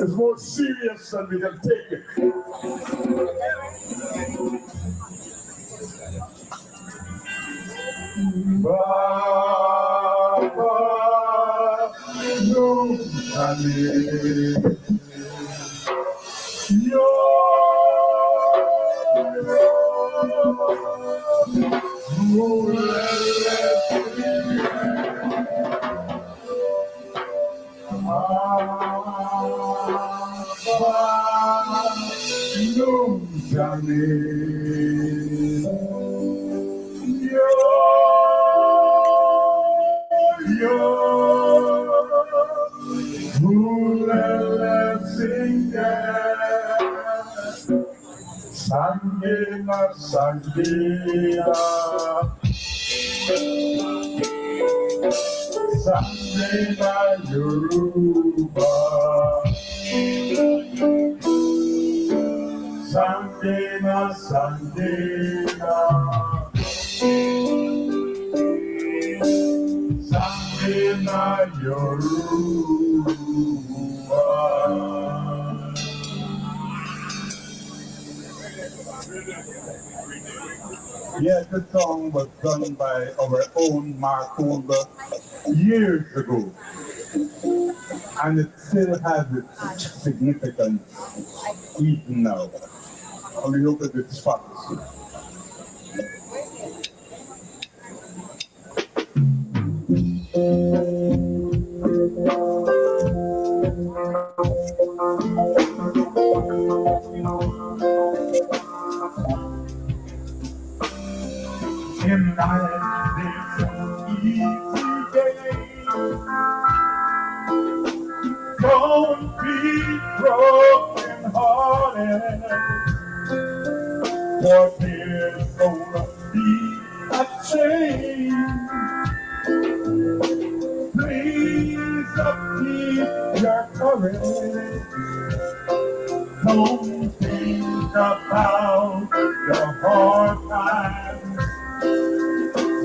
is more serious than we can take it. Baba, no, Sangina, Sangina, Sangina, Yoruba, Sangina, Sangina, Sangina, Yoruba. Yes, the song was done by our own Mark Holder years ago, and it still has its significance even now. And we hope that it's fast. In life, there's an easy day. Don't be broken hearted, for there's gonna be a change. Please keep your courage. Don't think about the hard times.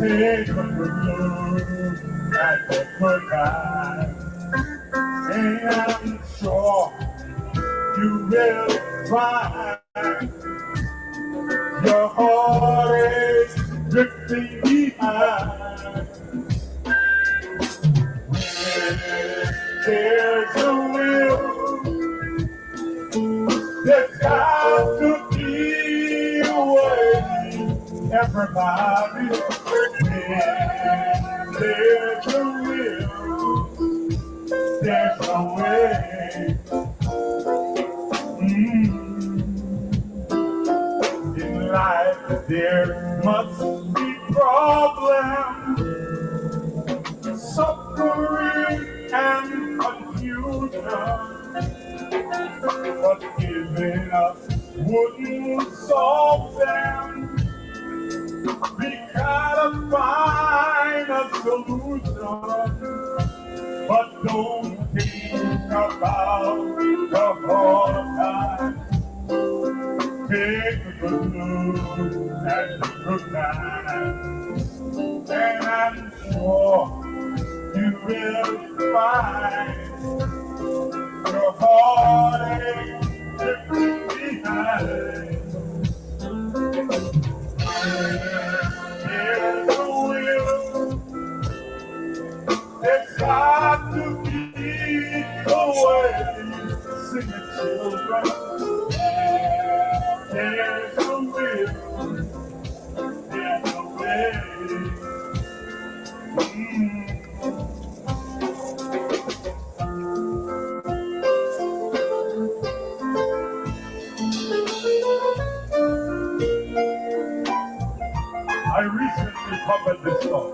Take a good look at the good times, and I'm sure you will find your heartache drifting behind. When there's a will, there's got to be a way. Everybody, there's a will, there's a way. In life, there must be problems, suffering, and confusion. But giving up wouldn't solve them. We gotta find a solution, but don't think about the hard times. Take a good look at the good times, and I'm sure you will find your heartache drifting behind. There's a will, there's got to be a way. Sing it, children. There's a will, there's a way. I recently covered this song.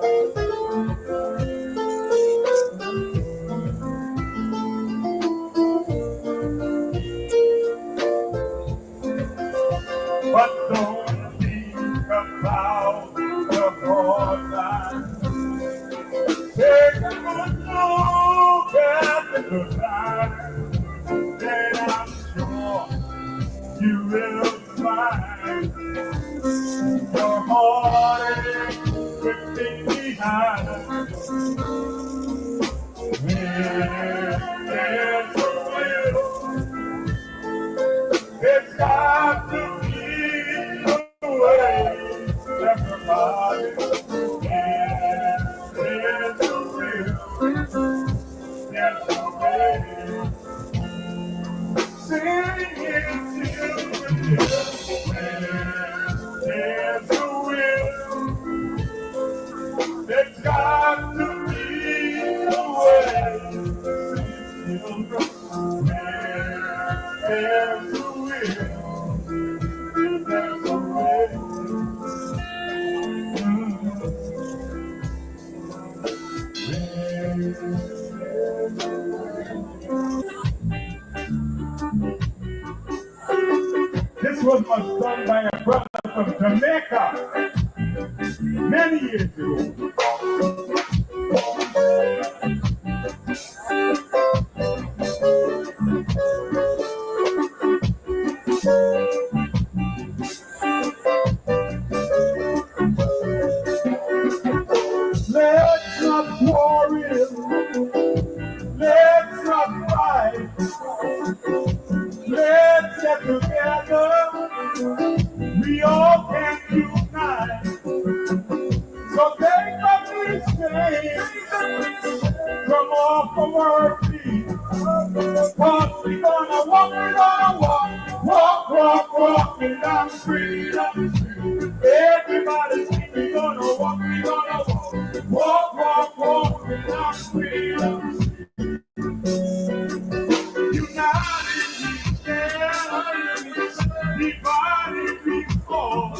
But don't think about the hard times. Take a good look at the good times, then I'm sure you will find your heartache drifting behind. When there's a will, Let's not quarrel, let's not fight, let's get together, we all can unite. So take up these chains from off of our feet, cause we gonna walking down freedom street. Everybody sing, we gonna walking down freedom street. United we stand, divided we fall. We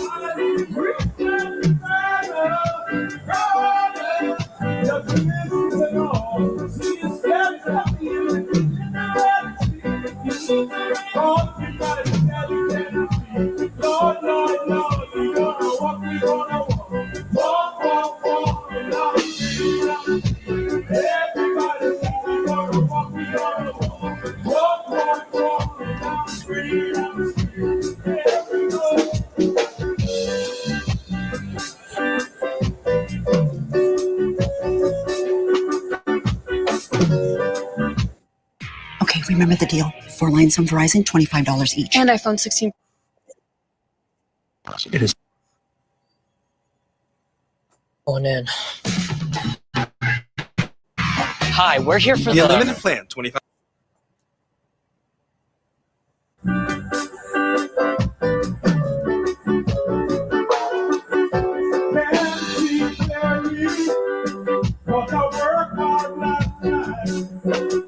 stand together, brother. Just listen at all. See you steps up here in the cause we gotta stand together. Lord, Lord, Lord, we gonna walk, and I'll see you. Everybody sing, we gonna walk, and I'll see you. Everybody. Okay, remember the deal. 4 lines from Verizon, $25 each. And iPhone 16. It is on in. Hi, we're here for the unlimited plan, 25. Cause I worked hard last night.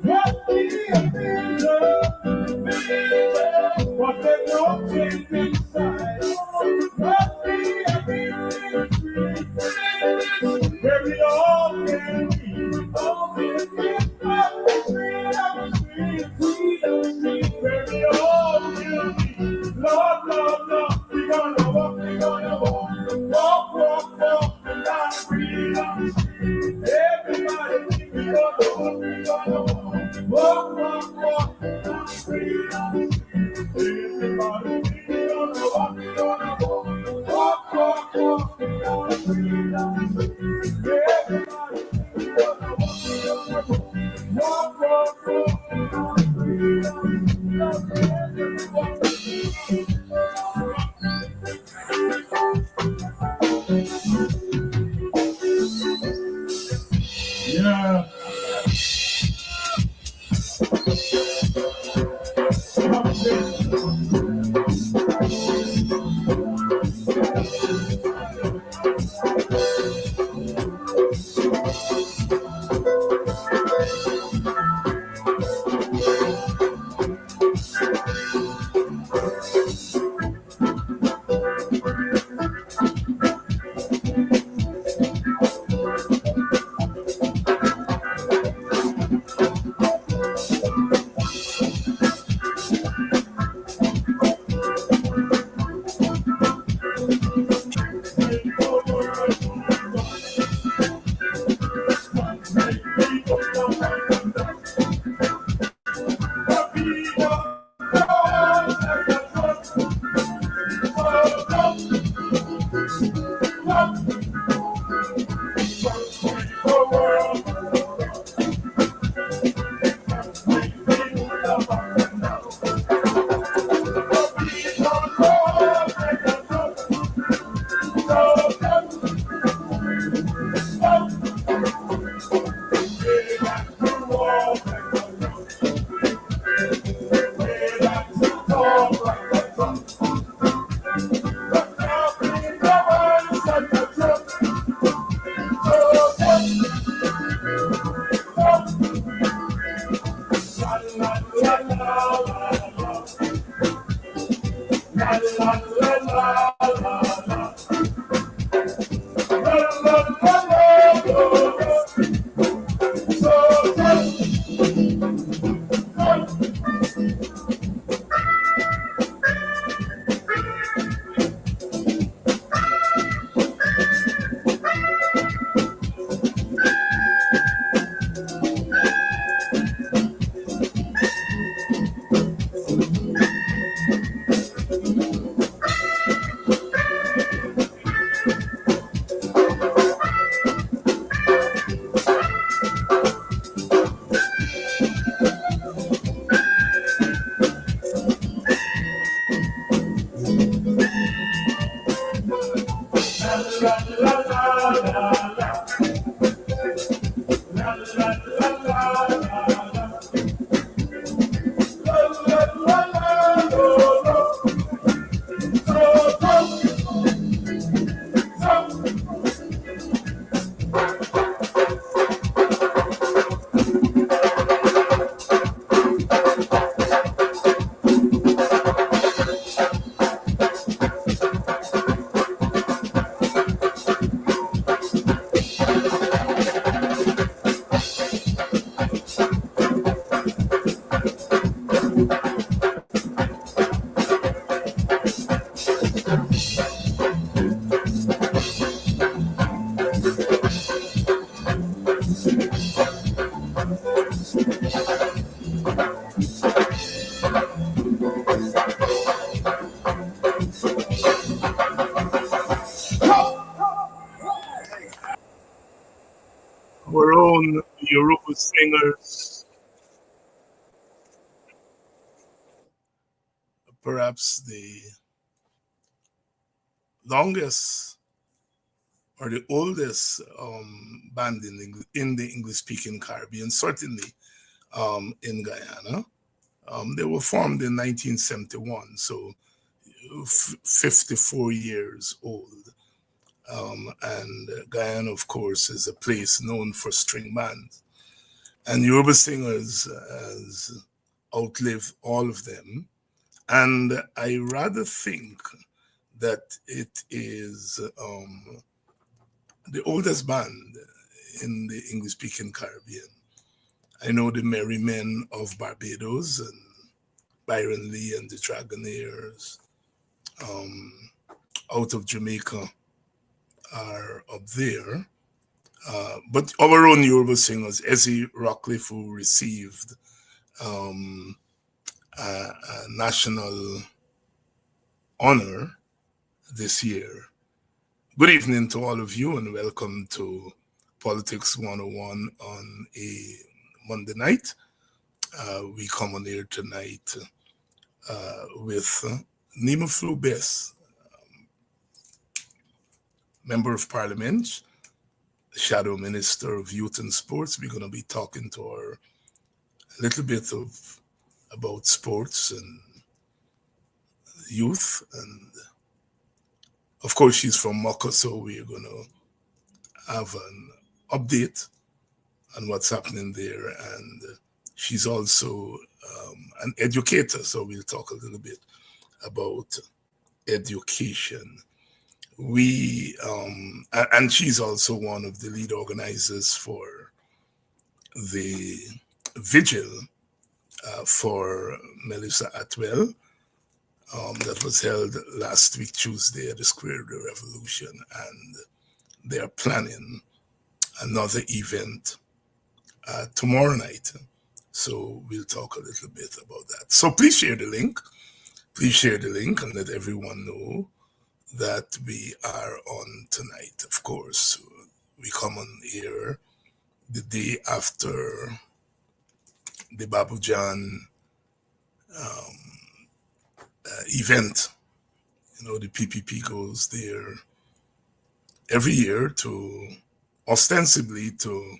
Must be a vision, but there's no change inside. Must be a vision, where we all can be. All this is freedom street, where we all can be. Lord, Lord, Lord, we gonna walk, and down freedom street. Everybody sing, we gonna walk, down freedom street. Everybody sing, we gonna walk, down freedom street. Everybody sing, we gonna walk, down freedom street. Yeah. our own Yoruba singers, perhaps the longest or the oldest band in the English-speaking Caribbean, certainly in Guyana. They were formed in 1971, so 54 years old. And Guyana, of course, is a place known for string bands. And Yoruba singers has outlived all of them. And I rather think that it is the oldest band in the English-speaking Caribbean. I know the Merry Men of Barbados and Byron Lee and the Dragonaires out of Jamaica are up there. But our own Yoruba singers, Ezzy Rockcliffe, who received a national honor this year. Good evening to all of you and welcome to Politics 101 on a Monday night. We come on here tonight with Nima Flue Bess, Member of Parliament, Shadow Minister of Youth and Sports. We're going to be talking to her a little bit about sports and youth. And of course, she's from Mocha, so we're going to have an update on what's happening there. And she's also an educator, so we'll talk a little bit about education. And she's also one of the lead organizers for the vigil for Melissa Atwell that was held last week, Tuesday, at the Square of the Revolution. And they are planning another event tomorrow night. So we'll talk a little bit about that. So please share the link. Please share the link and let everyone know that we are on tonight. Of course, we come on here the day after the Babujan event. You know, the PPP goes there every year to ostensibly to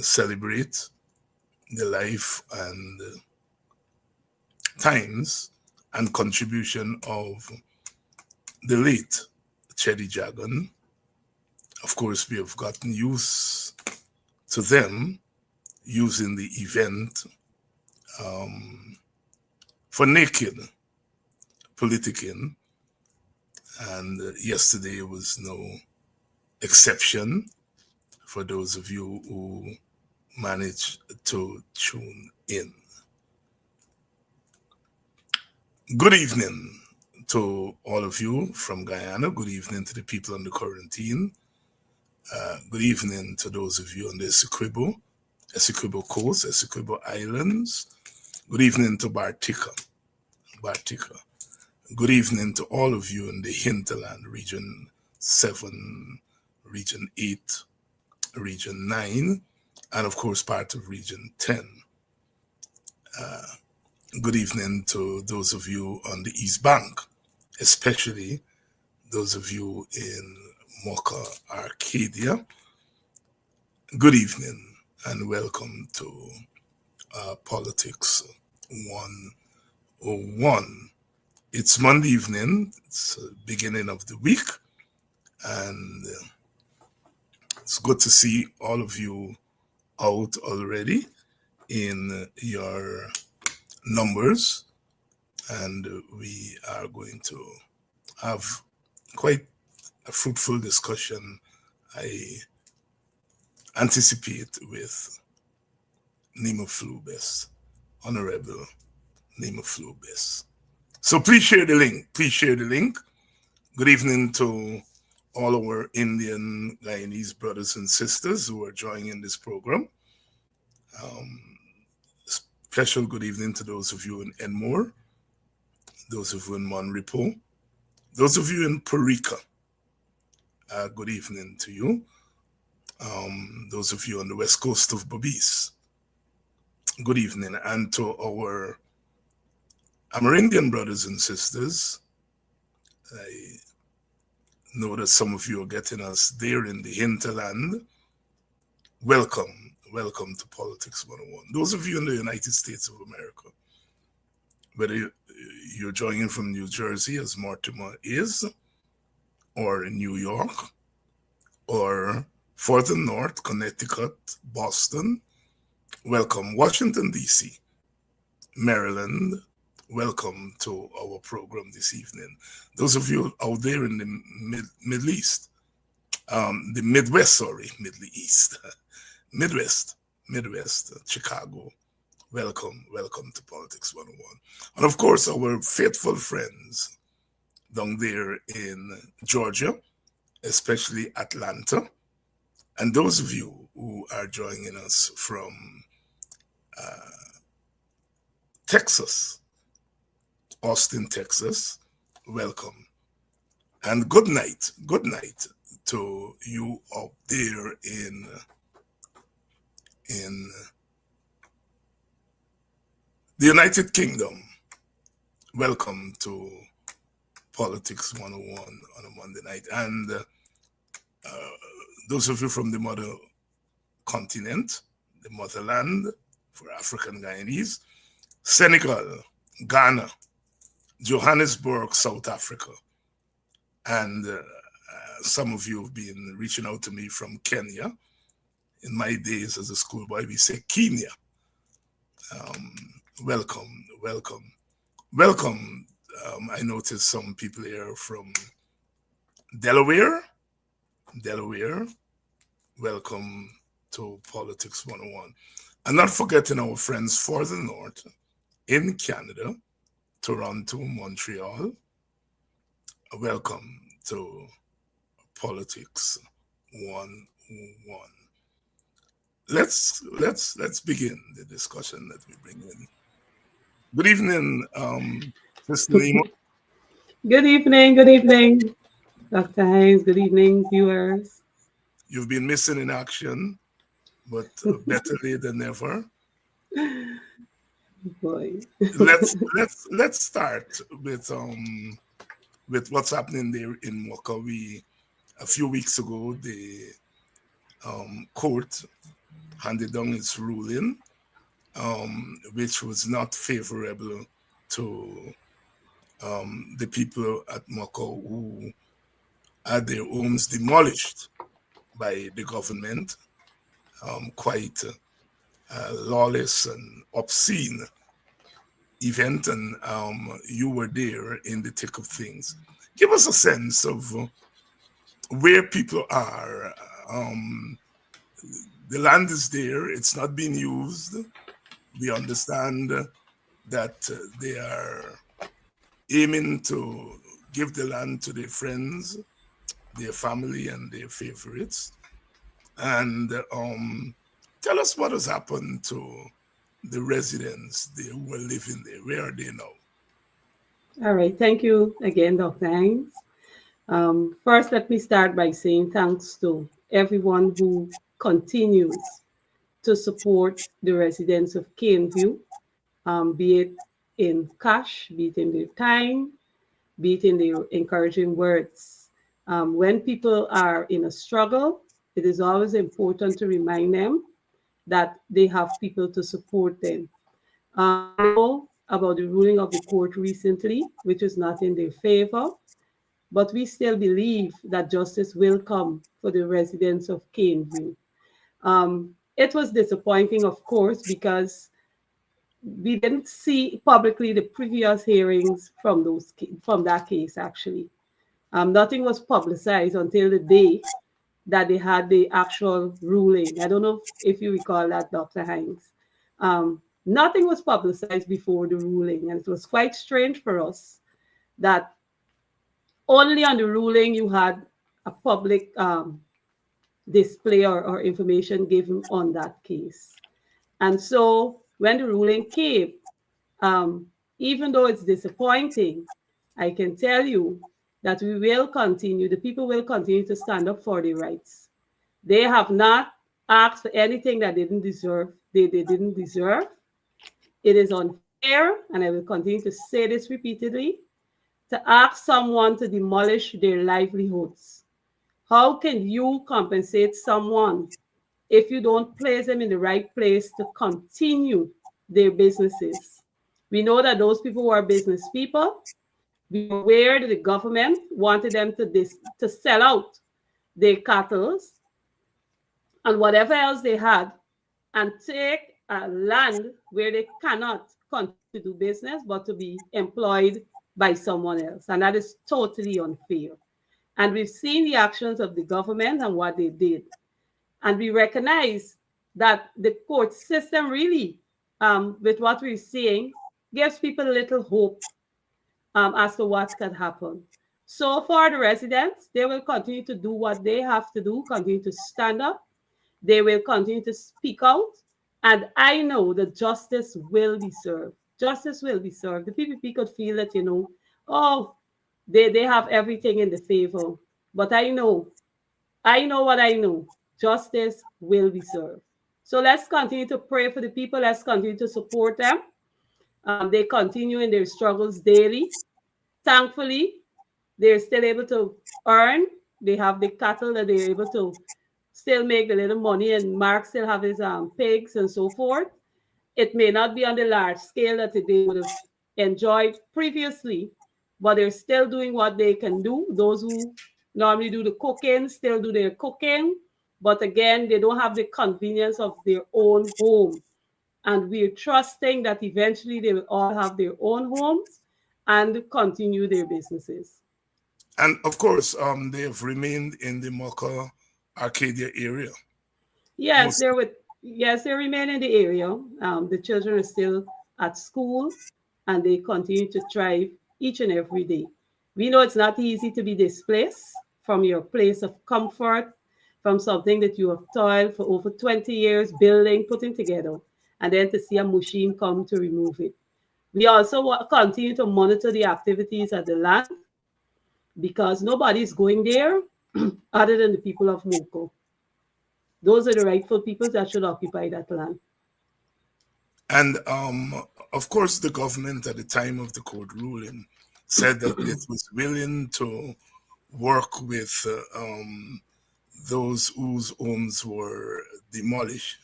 celebrate the life and times and contribution of the late Chedi Jagan. Of course, we have gotten used to them using the event for naked politicking, and yesterday was no exception for those of you who managed to tune in. Good evening to all of you from Guyana. Good evening to the people on the quarantine. Good evening to those of you on the Essequibo Coast, Essequibo Islands. Good evening to Bartica. Good evening to all of you in the hinterland, Region 7, Region 8, Region 9, and of course part of Region 10. Good evening to those of you on the East Bank, especially those of you in Mocha, Arcadia. Good evening and welcome to Politics 101. It's Monday evening, it's the beginning of the week, and it's good to see all of you out already in your numbers, and we are going to have quite a fruitful discussion, I anticipate, with Nima Flue Bess, Honorable Nima Flue Bess. So please share the link. Please share the link. Good evening to all our Indian Guyanese brothers and sisters who are joining this program. Special good evening to those of you in Enmore, those of you in Monrepo, those of you in Parika. Good evening to you. those of you on the west coast of Belize, good evening. And to our Amerindian brothers and sisters, I know that some of you are getting us there in the hinterland. Welcome, welcome to Politics 101. Those of you in the United States of America, whether you're joining from New Jersey, as Mortimer is, or in New York, or further north, Connecticut, Boston, welcome. Washington, D.C., Maryland, welcome to our program this evening. Those of you out there in the Middle East, the Midwest, sorry, Middle East, Midwest, Chicago, welcome, welcome to Politics 101. And of course, our faithful friends down there in Georgia, especially Atlanta, and those of you who are joining us from Texas, Austin, Texas, welcome. And good night to you out there in the United Kingdom. Welcome to Politics 101 on a Monday night. And those of you from the mother continent, the motherland for African Guyanese, Senegal, Ghana, Johannesburg, South Africa, and some of you have been reaching out to me from Kenya. In my days as a schoolboy, we say Kenya. Welcome, welcome, welcome. I noticed some people here from Delaware. Welcome to Politics 101. And not forgetting our friends further north in Canada, Toronto, Montreal. Welcome to Politics 101. Let's begin the discussion that we bring in. Good evening, Sister Nima. Good evening, Dr. Hines. Good evening, viewers. You've been missing in action, but better late than never. Boy. let's start with what's happening there in Mocha. A few weeks ago, the court handed down its ruling, which was not favorable to the people at Mocha who had their homes demolished by the government. Quite lawless and obscene event, and you were there in the thick of things. Give us a sense of where people are. The land is there, it's not being used. We understand that they are aiming to give the land to their friends, their family, and their favorites. And tell us what has happened to the residents there who are living there. Where are they now? All right. Thank you again, Dr. Hines. First, let me start by saying thanks to everyone who continues to support the residents of Caneview, be it in cash, be it in their time, be it in their encouraging words. When people are in a struggle, it is always important to remind them that they have people to support them. I know about the ruling of the court recently, which is not in their favor, but we still believe that justice will come for the residents of Caneview. It was disappointing, of course, because we didn't see publicly the previous hearings from that case, actually. Nothing was publicized until the day that they had the actual ruling. I don't know if you recall that, Dr. Hines. Nothing was publicized before the ruling, and it was quite strange for us that only on the ruling you had a public display or information given on that case. And so when the ruling came, even though it's disappointing, I can tell you that we will continue, the people will continue to stand up for their rights. They have not asked for anything that they didn't deserve. They didn't deserve. It is unfair, and I will continue to say this repeatedly, to ask someone to demolish their livelihoods. How can you compensate someone if you don't place them in the right place to continue their businesses? We know that those people were business people. We are aware that the government wanted them to sell out their cattle and whatever else they had and take a land where they cannot continue to do business but to be employed by someone else. And that is totally unfair. And we've seen the actions of the government and what they did. And we recognize that the court system really, with what we're seeing, gives people a little hope as to what can happen. So for the residents, they will continue to do what they have to do, continue to stand up. They will continue to speak out. And I know that justice will be served. Justice will be served. The PPP could feel that, oh, they have everything in the favor. But I know what I know. Justice will be served. So let's continue to pray for the people. Let's continue to support them. They continue in their struggles daily. Thankfully, they're still able to earn. They have the cattle that they're able to still make the little money, and Mark still have his pigs and so forth. It may not be on the large scale that they would have enjoyed previously, but they're still doing what they can do. Those who normally do the cooking still do their cooking, but again, they don't have the convenience of their own home. And we're trusting that eventually they will all have their own homes and continue their businesses. And of course, they have remained in the Mocha Arcadia area. Yes, they remain in the area. The children are still at school and they continue to thrive each and every day. We know it's not easy to be displaced from your place of comfort, from something that you have toiled for over 20 years building, putting together, and then to see a machine come to remove it. We also continue to monitor the activities at the land because nobody is going there other than the people of Moko. Those are the rightful people that should occupy that land. And of course, the government at the time of the court ruling said that it was willing to work with those whose homes were demolished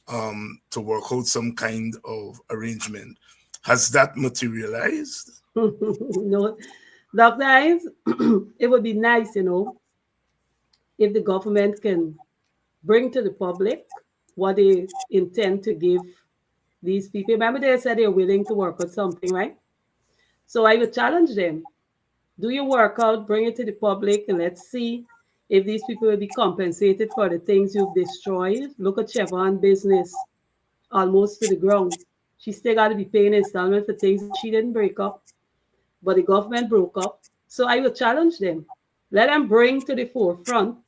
to work out some kind of arrangement. Has that materialized? No, Dr. Hines, it would be nice, if the government can bring to the public what they intend to give these people. Remember, they said they're willing to work on something, right? So I would challenge them. Do your work out, bring it to the public, and let's see if these people will be compensated for the things you've destroyed. Look at Chevron business almost to the ground. She still got to be paying installment for things that she didn't break up, but the government broke up. So I will challenge them. Let them bring to the forefront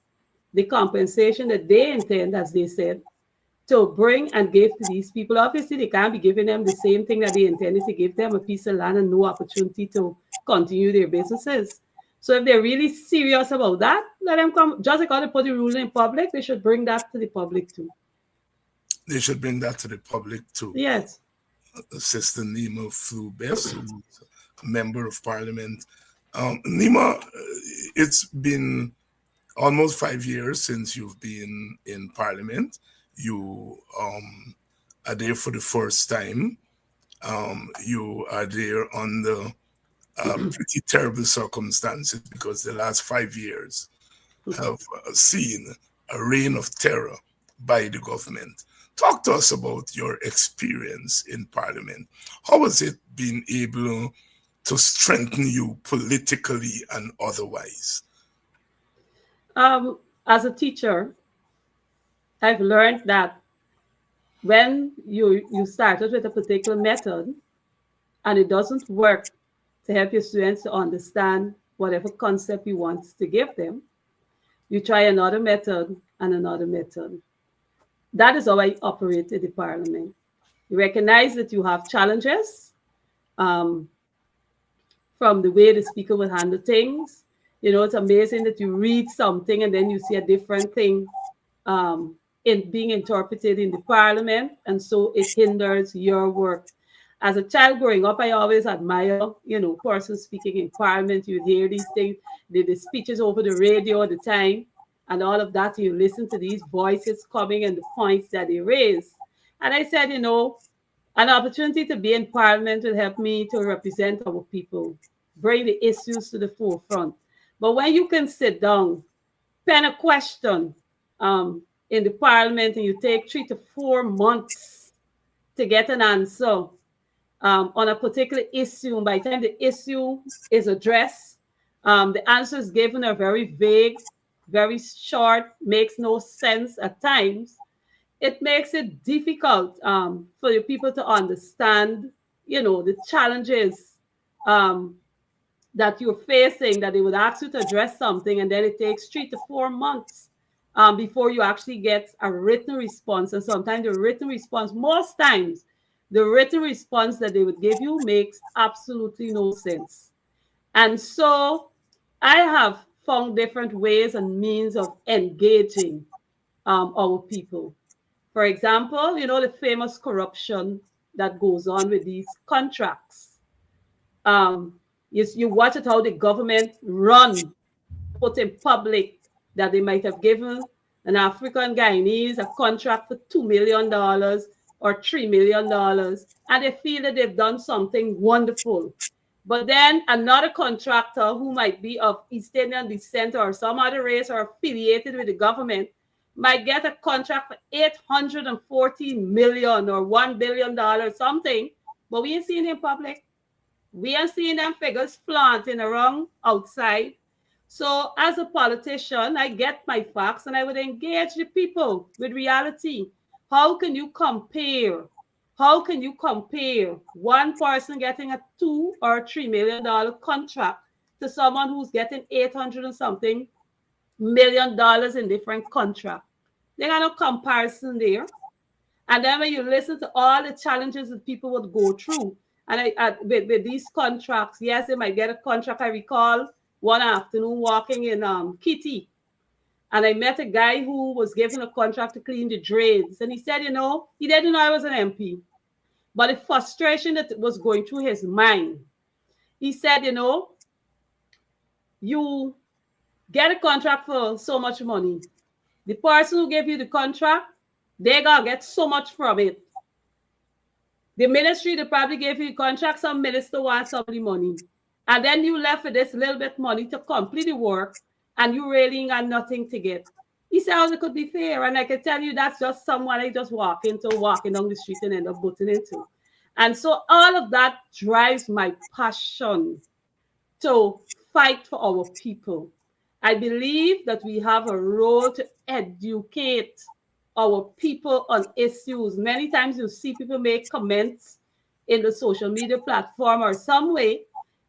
the compensation that they intend, as they said, to bring and give to these people. Obviously, they can't be giving them the same thing that they intended to give them, a piece of land and no opportunity to continue their businesses. So if they're really serious about that, let them come. Just like how they put the rule in public, they should bring that to the public too. They should bring that to the public too. Yes. Sister Nima Flue Bess, who's a member of parliament. Nima, it's been almost 5 years since you've been in parliament. You are there for the first time. You are there under pretty terrible circumstances because the last 5 years have seen a reign of terror by the government. Talk to us about your experience in parliament. How has it been able to strengthen you politically and otherwise? As a teacher, I've learned that when you started with a particular method and it doesn't work to help your students to understand whatever concept you want to give them, you try another method and another method. That is how I operate in the parliament. You recognize that you have challenges from the way the speaker will handle things. It's amazing that you read something and then you see a different thing um, in being interpreted in the parliament, and so it hinders your work. As a child growing up, I always admire, persons speaking in parliament. You'd hear these things, the speeches over the radio at the time, and all of that. You listen to these voices coming and the points that they raise. And I said, an opportunity to be in parliament will help me to represent our people, bring the issues to the forefront. But when you can sit down, pen a question in the parliament, and you take 3 to 4 months to get an answer on a particular issue, and by the time the issue is addressed, the answers given are very vague, very short, makes no sense at times. It makes it difficult for the people to understand, the challenges um, that you're facing, that they would ask you to address something, and then it takes 3 to 4 months before you actually get a written response. And sometimes the written response, most times, the written response that they would give you makes absolutely no sense. And so I have found different ways and means of engaging our people. For example, the famous corruption that goes on with these contracts. Um, you watch it how the government run, put in public that they might have given an African Guyanese a contract for $2 million or $3 million, and they feel that they've done something wonderful. But then another contractor who might be of East Indian descent or some other race or affiliated with the government might get a contract for 814 million or $1 billion, something, but we ain't seen in public. We are seeing them figures flaunting around outside. So, as a politician, I get my facts and I would engage the people with reality. How can you compare? How can you compare one person getting a $2 or $3 million contract to someone who's getting 800 and something $1 million in different contracts? There are no comparison there. And then when you listen to all the challenges that people would go through, and with these contracts, yes, they might get a contract. I recall one afternoon walking in Kitty, and I met a guy who was given a contract to clean the drains. And he said, he didn't know I was an MP, but the frustration that was going through his mind, he said, you get a contract for so much money. The person who gave you the contract, they gotta get so much from it. The ministry, they probably gave you a contract, some minister wants some of the money. And then you left with this little bit money to complete the work, and you really got nothing to get. He said, how it could be fair? And I can tell you that's just someone I just walking down the street and end up butting into. And so all of that drives my passion to fight for our people. I believe that we have a role to educate our people on issues. Many times you see people make comments in the social media platform or some way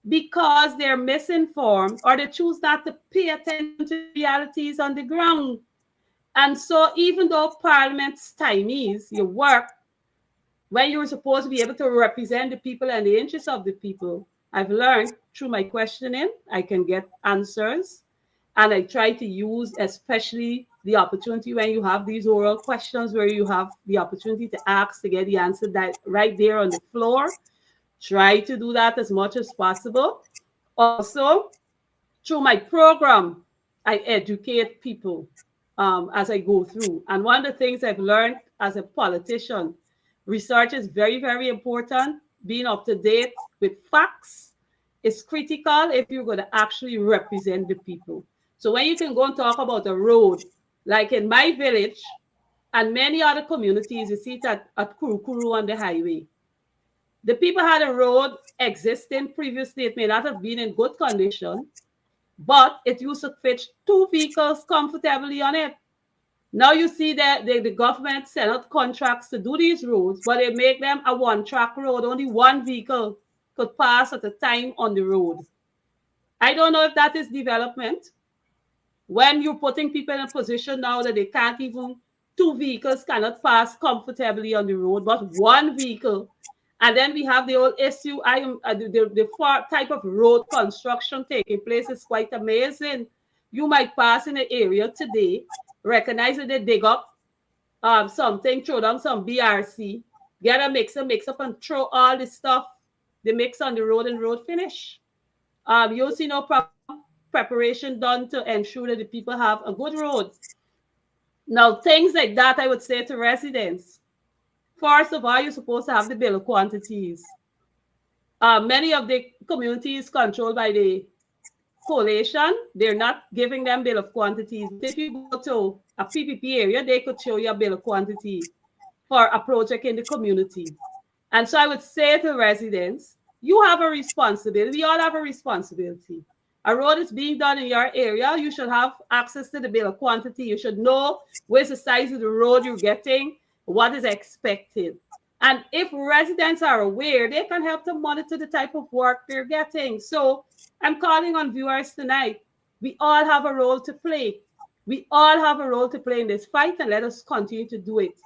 because they're misinformed or they choose not to pay attention to realities on the ground. And so even though Parliament's time is your work, when you're supposed to be able to represent the people and the interests of the people, I've learned through my questioning, I can get answers. And I try to use especially the opportunity when you have these oral questions where you have the opportunity to ask to get the answer that right there on the floor. Try to do that as much as possible. Also, through my program, I educate people as I go through. And one of the things I've learned as a politician, research is very, very important. Being up to date with facts is critical if you're going to actually represent the people. So when you can go and talk about a road, like in my village and many other communities, you see it at Kurukuru on the highway. The people had a road existing previously. It may not have been in good condition, but it used to fit 2 vehicles comfortably on it. Now you see that the government send out contracts to do these roads, but they make them a one-track road. Only one vehicle could pass at a time on the road. I don't know if that is development. When you're putting people in a position now that they can't even, 2 vehicles cannot pass comfortably on the road, but one vehicle. And then we have the whole issue. The type of road construction taking place is quite amazing. You might pass in an area today recognize that they dig up something, throw down some BRC, get a mixer, mix up and throw all the stuff, the mix on the road and road finish. You'll see no proper preparation done to ensure that the people have a good road. Now, things like that, I would say to residents. First of all, you're supposed to have the bill of quantities. Many of the communities controlled by the coalition, they're not giving them bill of quantities. But if you go to a PPP area, they could show you a bill of quantity for a project in the community. And so I would say to residents, you have a responsibility. We all have a responsibility. A road is being done in your area. You should have access to the bill of quantity. You should know where's the size of the road you're getting, what is expected. And if residents are aware, they can help to monitor the type of work they're getting. So I'm calling on viewers tonight. We all have a role to play. We all have a role to play in this fight, and let us continue to do it.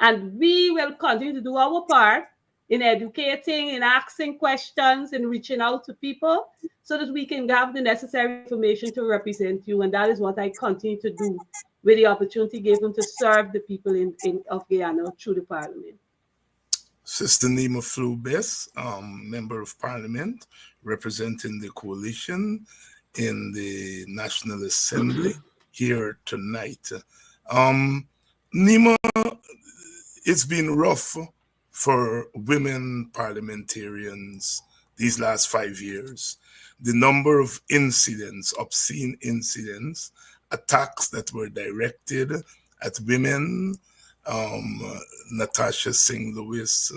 And we will continue to do our part in educating, in asking questions, in reaching out to people so that we can have the necessary information to represent you. And that is what I continue to do with the opportunity given to serve the people of Guyana through the parliament. Sister Nima Flue Bess, Member of Parliament, representing the coalition in the National Assembly here tonight. Nima, it's been rough for women parliamentarians these last 5 years. The number of incidents, obscene incidents, attacks that were directed at women, Natasha Singh Lewis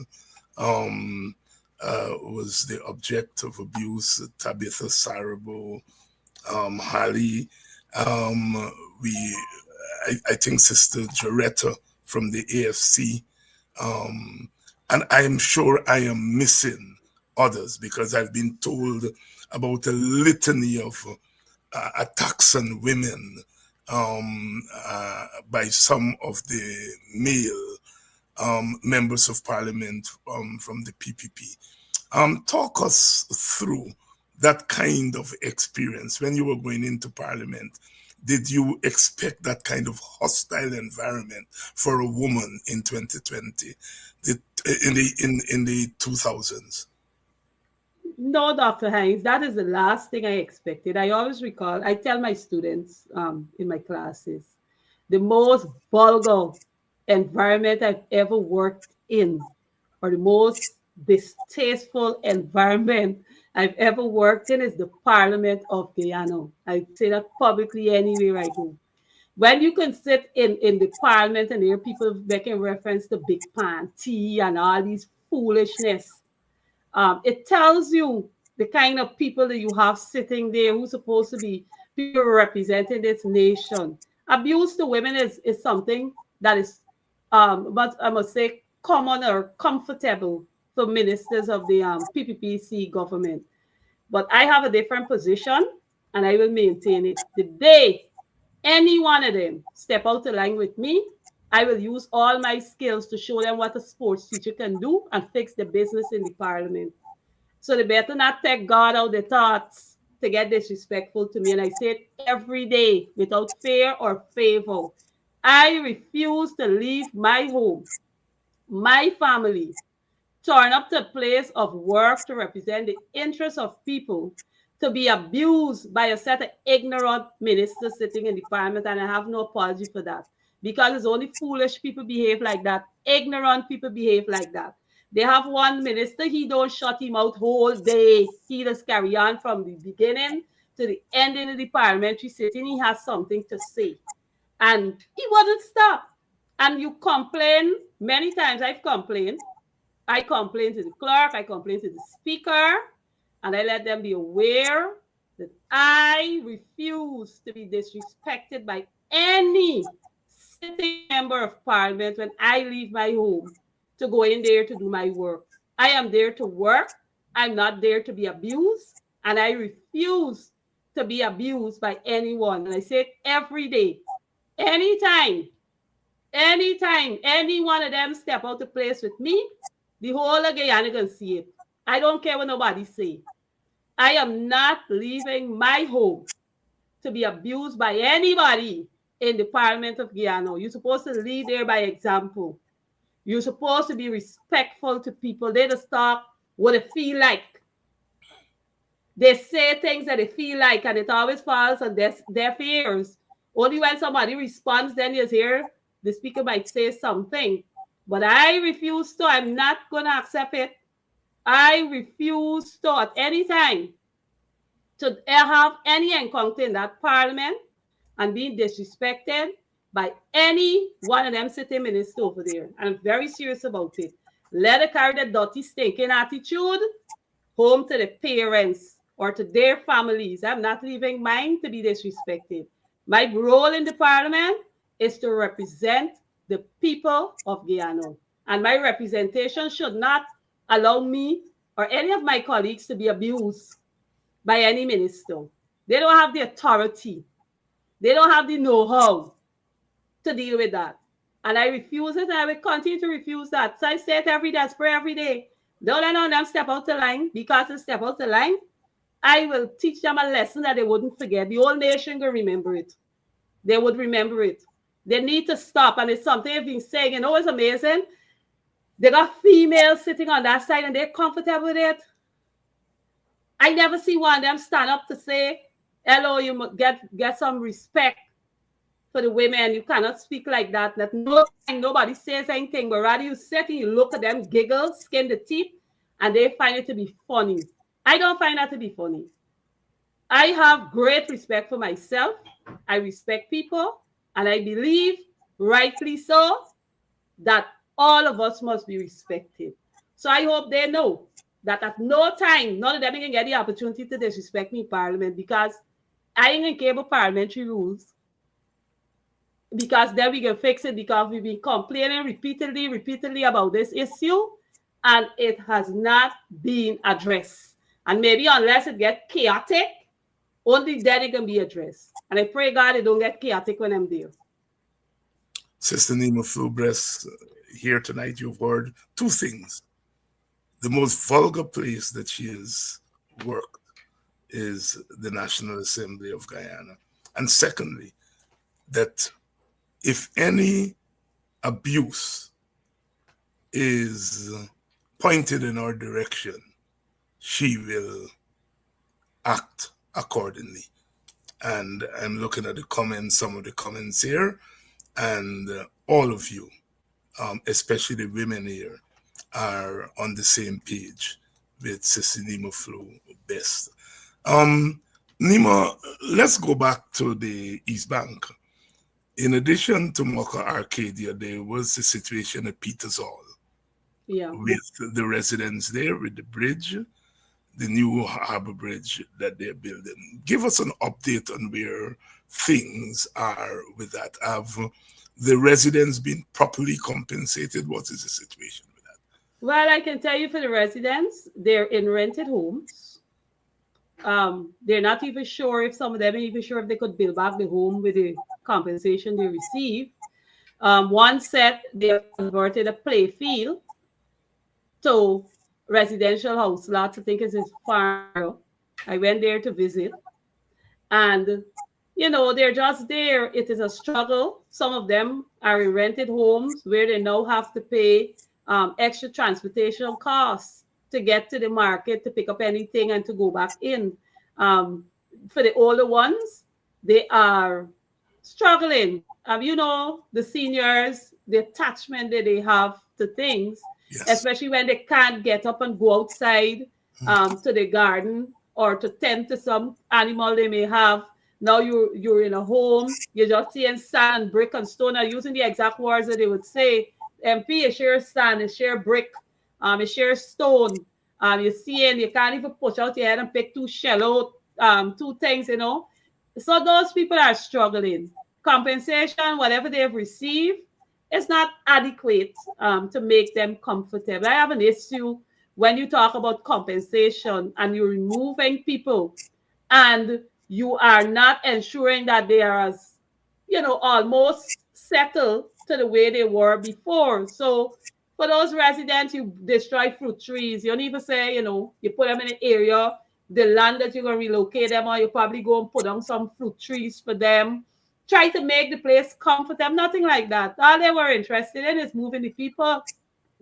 was the object of abuse, Tabitha Sarabo, Holly, I think Sister Joretta from the AFC, and I am sure I am missing others because I've been told about a litany of attacks on women by some of the male members of parliament from the PPP. Talk us through that kind of experience when you were going into parliament. Did you expect that kind of hostile environment for a woman in 2020, in the 2000s? No, Dr. Hines, that is the last thing I expected. I always recall, I tell my students in my classes, the most vulgar environment I've ever worked in, or the most distasteful environment I've ever worked in, is the Parliament of Guyana. I say that publicly anywhere I go. When you can sit in the Parliament and hear people making reference to Big Pan, tea, and all these foolishness, it tells you the kind of people that you have sitting there who's supposed to be people representing this nation. Abuse to women is something that is, but I must say, common or comfortable for ministers of the PPPC government. But I have a different position, and I will maintain it. The day any one of them step out of line with me, I will use all my skills to show them what a sports teacher can do and fix the business in the parliament. So they better not take God out of their thoughts to get disrespectful to me. And I say it every day without fear or favor. I refuse to leave my home, my family, turn up to a place of work to represent the interests of people, to be abused by a set of ignorant ministers sitting in the parliament. And I have no apology for that, because it's only foolish people behave like that. Ignorant people behave like that. They have one minister, he don't shut him out whole day. He just carry on from the beginning to the ending of the parliamentary sitting. He has something to say. And he wouldn't stop. And you complain, many times I've complained. I complain to the clerk, I complain to the speaker, and I let them be aware that I refuse to be disrespected by any sitting member of parliament when I leave my home to go in there to do my work. I am there to work. I'm not there to be abused, and I refuse to be abused by anyone. And I say it every day, anytime any one of them step out of place with me, the whole of Guyana can see it. I don't care what nobody say. I am not leaving my home to be abused by anybody in the Parliament of Guyana. You're supposed to lead there by example. You're supposed to be respectful to people. They just talk what they feel like. They say things that they feel like, and it always falls on their ears. Only when somebody responds, then you hear the speaker might say something. But I refuse to. I'm not going to accept it. I refuse to, at any time, to have any encounter in that parliament and being disrespected by any one of them sitting ministers over there. I'm very serious about it. Let her carry the dirty, stinking attitude home to the parents or to their families. I'm not leaving mine to be disrespected. My role in the parliament is to represent the people of Guyana. And my representation should not allow me or any of my colleagues to be abused by any minister. They don't have the authority. They don't have the know-how to deal with that. And I refuse it, and I will continue to refuse that. So I say it every day, I pray every day. Don't let them step out the line, because they step out the line, I will teach them a lesson that they wouldn't forget. The whole nation will remember it. They would remember it. They need to stop. And it's something I've been saying. You know, it's amazing. They got females sitting on that side and they're comfortable with it. I never see one of them stand up to say, hello, you must get some respect for the women. You cannot speak like that. That nobody says anything, but rather you sit and you look at them, giggle, skin the teeth, and they find it to be funny. I don't find that to be funny. I have great respect for myself. I respect people, and I believe, rightly so, that all of us must be respected. So I hope they know that at no time, none of them can get the opportunity to disrespect me in Parliament, because I ain't gonna care about parliamentary rules. Because then we can fix it, because we've been complaining repeatedly about this issue, and it has not been addressed. And maybe unless it gets chaotic, only then it can be addressed. And I pray God it don't get chaotic when I'm there. Sister Nima Flue Bess, here tonight you've heard two things. The most vulgar place that she has worked is the National Assembly of Guyana. And secondly, that if any abuse is pointed in our direction, she will act accordingly. And I'm looking at the comments, some of the comments here, and all of you, especially the women here, are on the same page with Sister Nima Flue Bess. Nima, let's go back to the East Bank. In addition to Mocha Arcadia, there was a situation at Peters Hall, with the residents there, with the bridge, the new harbor bridge that they're building. Give us an update on where things are with that. Have the residents been properly compensated? What is the situation with that? Well, I can tell you, for the residents, they're in rented homes. They're not even sure if some of them are even sure if they could build back the home with the compensation they receive. One set, they have converted a play field to residential house lots. I think it's his farm. I went there to visit, and they're just there. It is a struggle. Some of them are in rented homes where they now have to pay extra transportation costs to get to the market, to pick up anything and to go back in. For the older ones, they are struggling. The seniors, the attachment that they have to things, yes, especially when they can't get up and go outside to the garden or to tend to some animal they may have. Now you're in a home, you're just seeing sand and brick and stone. I'm using the exact words that they would say. MP, is share sand, is share brick, is share stone. You're seeing, you can't even push out your head and pick two shallow two things, So those people are struggling. Compensation, whatever they've received, is not adequate to make them comfortable. I have an issue when you talk about compensation and you're removing people and you are not ensuring that they are as, almost settled to the way they were before. So for those residents, you destroy fruit trees. You don't even say, you put them in an area, the land that you're going to relocate them on, you probably go and put down some fruit trees for them. try to make the place comfortable. Nothing like that. All they were interested in is moving the people,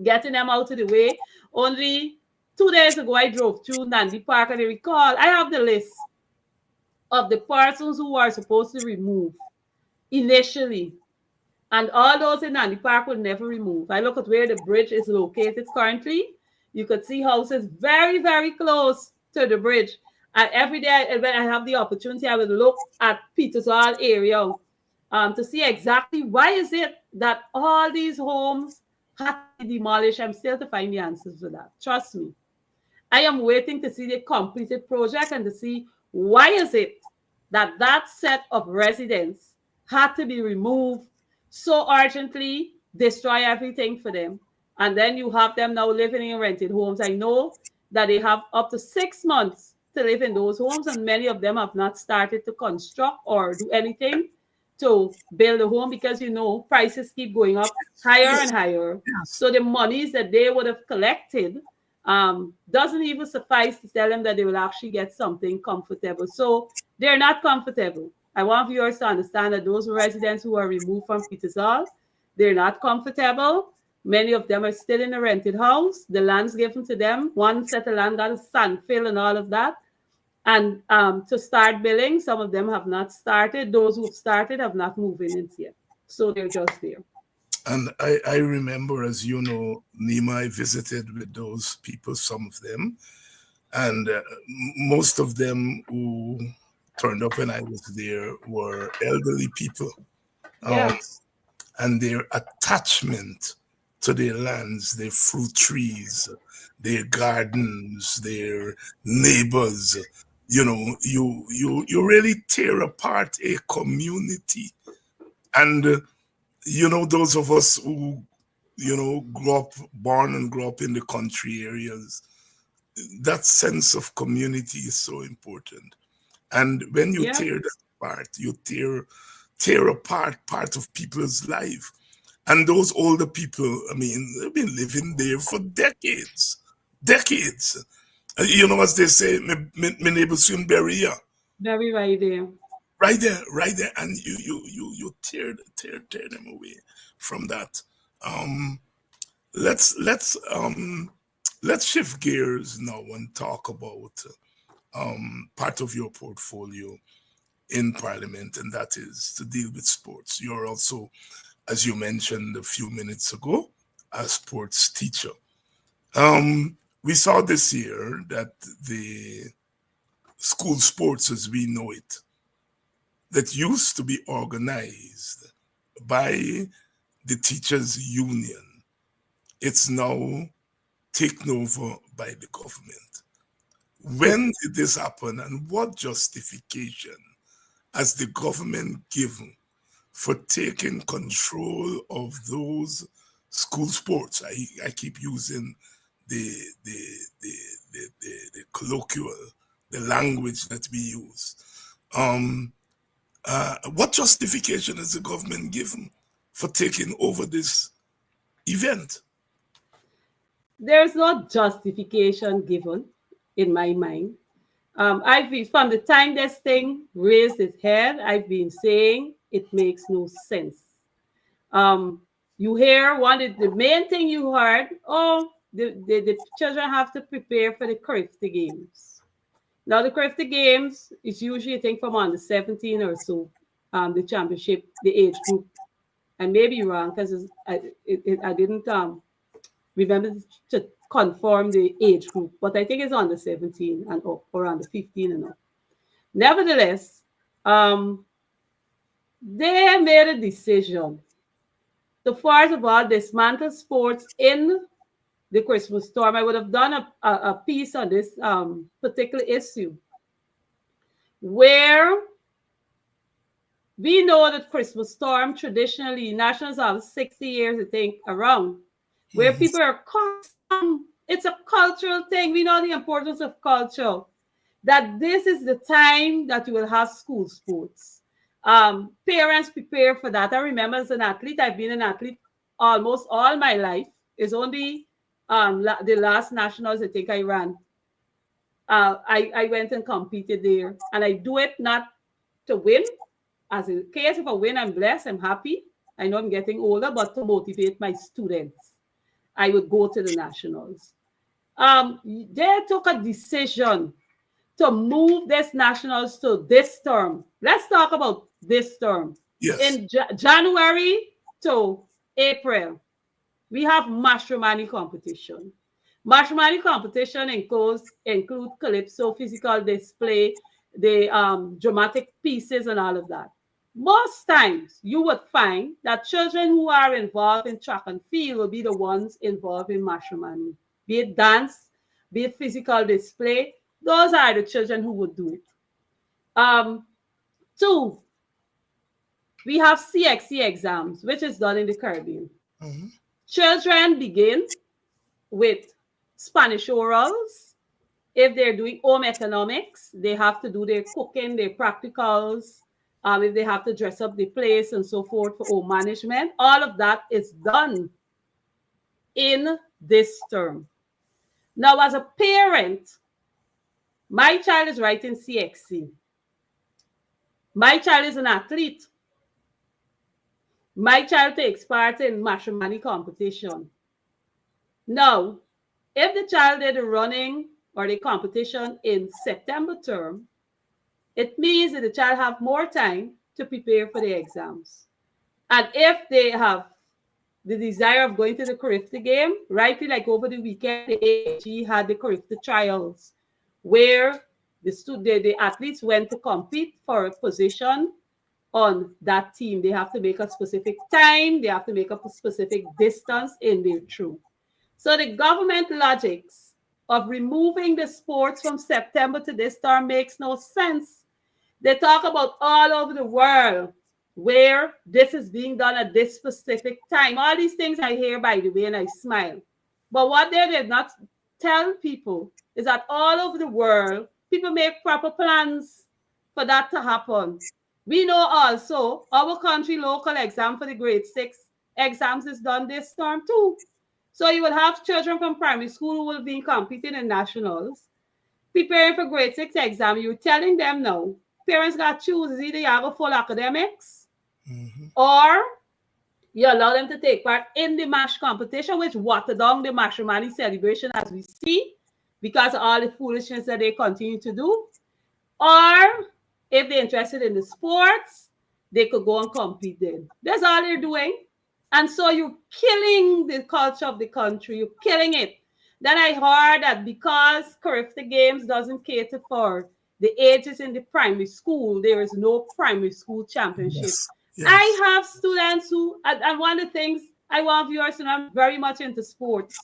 getting them out of the way. Only 2 days ago, I drove through Nandi Park and I recall I have the list of the persons who are supposed to remove initially. And all those in Nandi Park would never remove. I look at where the bridge is located currently. You could see houses very, very close to the bridge. And every day when I have the opportunity, I would look at Peters Hall area to see exactly why is it that all these homes had to be demolished. I'm still to find the answers to that. Trust me. I am waiting to see the completed project and to see why is it that that set of residents had to be removed so urgently, destroy everything for them. And then you have them now living in rented homes. I know that they have up to 6 months to live in those homes, and many of them have not started to construct or do anything to build a home because prices keep going up higher and Yes, higher. yes. So the monies that they would have collected doesn't even suffice to tell them that they will actually get something comfortable. So they're not comfortable. I want viewers to understand that those residents who are removed from Peters Hall, they're not comfortable. Many of them are still in a rented house. The land's given to them. One set of land got a sand fill and all of that. And to start building, some of them have not started. Those who've started have not moved in yet. So they're just there. And I remember, as you know, Nima, I visited with those people, some of them, and most of them who turned up when I was there were elderly people. Um, Yes. and their attachment to their lands, their fruit trees, their gardens, their neighbors. You really tear apart a community. And those of us who born and grew up in the country areas, that sense of community is so important. And when you Yeah. tear that apart, you tear apart part of people's life. And those older people, I mean, they've been living there for decades, decades. As they say, my neighbor soon bury ya. Very right there. Right there, and you tear them away from that. Um, let's shift gears now and talk about part of your portfolio in Parliament, and that is to deal with sports. You're also, as you mentioned a few minutes ago, a sports teacher. We saw this year that the school sports as we know it, that used to be organized by the teachers union, it's now taken over by the government. When did this happen, and what justification has the government given for taking control of those school sports? I keep using the the the the colloquial, the language that we use. Um, what justification has the government given for taking over this event? There's no justification given in my mind. I've been, from the time this thing raised its head, I've been saying it makes no sense. Um, you hear the main thing you heard, oh, the children have to prepare for the Crifty Games. Now, the Crifty Games is usually, I think, from under 17 or so, the championship, the age group. I may be wrong because I didn't remember to confirm the age group, but I think it's under 17 and up, or under 15 and up. Nevertheless, um, they made a decision to first of all dismantle sports in the Christmas storm. I would have done a piece on this particular issue where we know that Christmas storm traditionally nationals have 60 years, I think, around where people are custom. It's a cultural thing. We know the importance of culture. That this is the time that you will have school sports. Parents prepare for that. I remember as an athlete, I've been an athlete almost all my life. It's only the last nationals I think I ran. I went and competed there, and I do it not to win. as in case if I win, I'm blessed, I'm happy. I know I'm getting older, but to motivate my students, I would go to the nationals. They took a decision to move this nationals to this term. Let's talk about this term. Yes. In January to April, we have matrimony competition. Matrimony competition include calypso, physical display, the dramatic pieces, and all of that. Most times, you would find that children who are involved in track and field will be the ones involved in matrimony, be it dance, be it physical display. Those are the children who would do it. Um, Two, we have CXC exams, which is done in the Caribbean. Mm-hmm. Children begin with Spanish orals. If they're doing home economics, they have to do their cooking, their practicals. If they have to dress up the place and so forth for home management, all of that is done in this term. Now, as a parent, my child is writing CXC. My child is an athlete. My child takes part in matrimony competition. Now, if the child did the running or the competition in September term, it means that the child have more time to prepare for the exams. And if they have the desire of going to the Carifta game, rightly like over the weekend, the AAG had the Carifta trials where the athletes went to compete for a position on that team. They have to make a specific time, they have to make up a specific distance in their throw. So the government logics of removing the sports from September to this term makes no sense. They talk about all over the world where this is being done at this specific time. All these things I hear, by the way, and I smile. But what they did not tell people is that all over the world, people make proper plans for that to happen. We know also our country local exam for the grade 6 exams is done this term too. So you will have children from primary school who will be competing in nationals, preparing for grade 6 exam. You're telling them now, parents got to choose, either you have a full academics Mm-hmm. or you allow them to take part in the MASH competition, which water down the matrimony celebration as we see because of all the foolishness that they continue to do. Or if they're interested in the sports, they could go and compete then. That's all they're doing. And so you're killing the culture of the country. You're killing it. Then I heard that because Carifta Games doesn't cater for the ages in the primary school, there is no primary school championship. Yes. I Yes. have students who, and one of the things I want viewers to know, I'm very much into sports.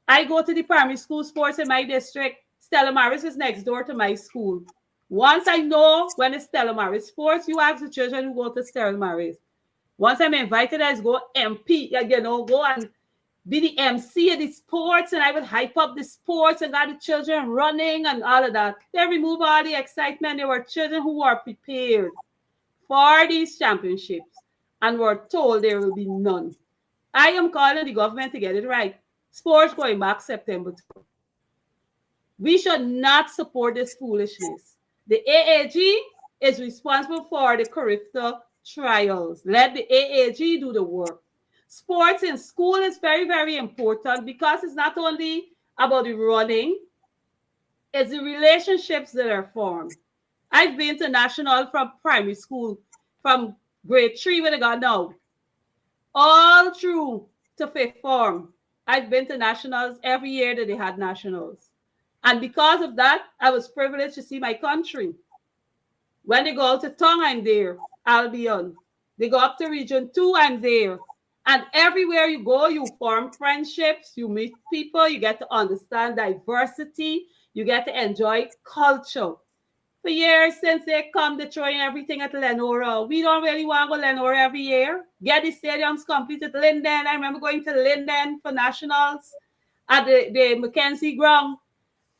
I go to the primary school sports in my district. Stella Maris is next door to my school. Once I know when it's Stella Maris sports, you ask the children who go to Stella Maris. Once I'm invited, I go MP, go and be the MC of the sports, and I would hype up the sports and got the children running and all of that. They remove all the excitement. There were children who were prepared for these championships and were told there will be none. I am calling the government to get it right. Sports going back September 2. We should not support this foolishness. The AAG is responsible for the Carifta trials. Let the AAG do the work. Sports in school is very, very important because it's not only about the running, it's the relationships that are formed. I've been to national from primary school, from grade 3 when I got now, all through to fifth form. I've been to nationals every year that they had nationals. And because of that, I was privileged to see my country. When they go out to Tongue, I'm there, Albion. They go up to Region 2, I'm there. And everywhere you go, you form friendships, you meet people, you get to understand diversity, you get to enjoy culture. For years since they come, they're throwing everything at Lenora. We don't really want to go Lenora every year. Get the stadiums completed. Linden, I remember going to Linden for nationals at the Mackenzie ground.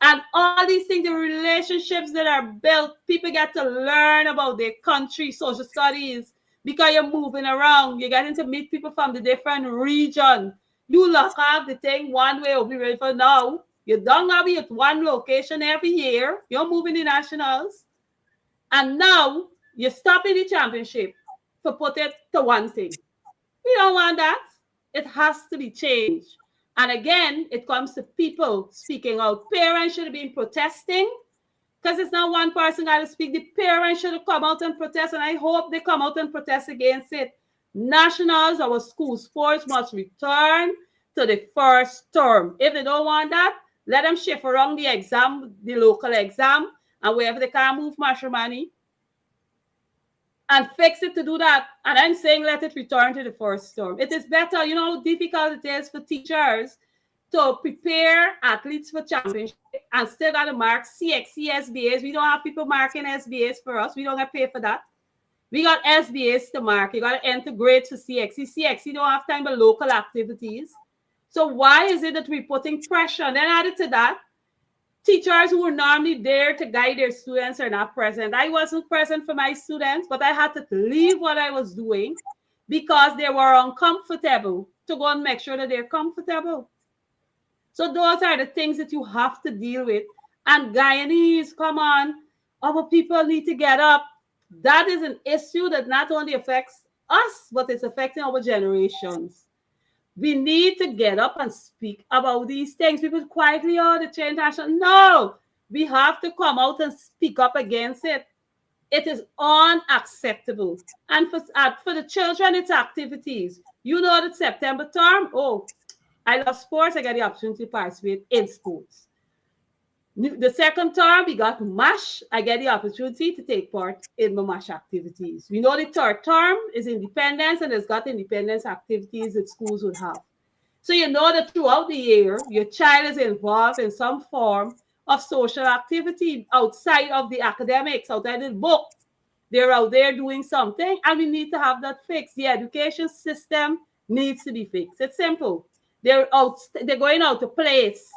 And all these things, the relationships that are built, people get to learn about their country, social studies, because you're moving around. You're getting to meet people from the different region. You look up the thing one way over the for now. You don't have it at one location every year. You're moving the nationals. And now You stop in the championship to put it to one thing. We don't want that. It has to be changed. And again, it comes to people speaking out. Parents should have been protesting because it's not one person got to speak. The parents should have come out and protest, and I hope they come out and protest against it. Nationals, our school sports must return to the first term. If they don't want that, let them shift around the exam, the local exam, and wherever they can move money and fix it to do that. And I'm saying let it return to the first term. It is better, you know how difficult it is for teachers to prepare athletes for championship and still got to mark CXC, SBAs. We don't have people marking SBAs for us. We don't get paid for that. We got SBAs to mark. You got to integrate to CXC. CXC don't have time for local activities. So why is it that we're putting pressure? And then added to that, teachers who were normally there to guide their students are not present. I wasn't present for my students, but I had to leave what I was doing because they were uncomfortable to go and make sure that they're comfortable. So those are the things that you have to deal with. And Guyanese, come on, our people need to get up. That is an issue that not only affects us, but it's affecting our generations. We need to get up and speak about these things. People quietly, oh, the change action. No, we have to come out and speak up against it. It is unacceptable. And for the children, it's activities. You know that September term, oh, I love sports. I got the opportunity to participate in sports. The second term, we got MASH. I get the opportunity to take part in the MASH activities. We know the third term is independence, and it's got independence activities that schools would have. So you know that throughout the year, your child is involved in some form of social activity outside of the academics, outside the book. They're out there doing something, and we need to have that fixed. The education system needs to be fixed. It's simple. They're going out to place.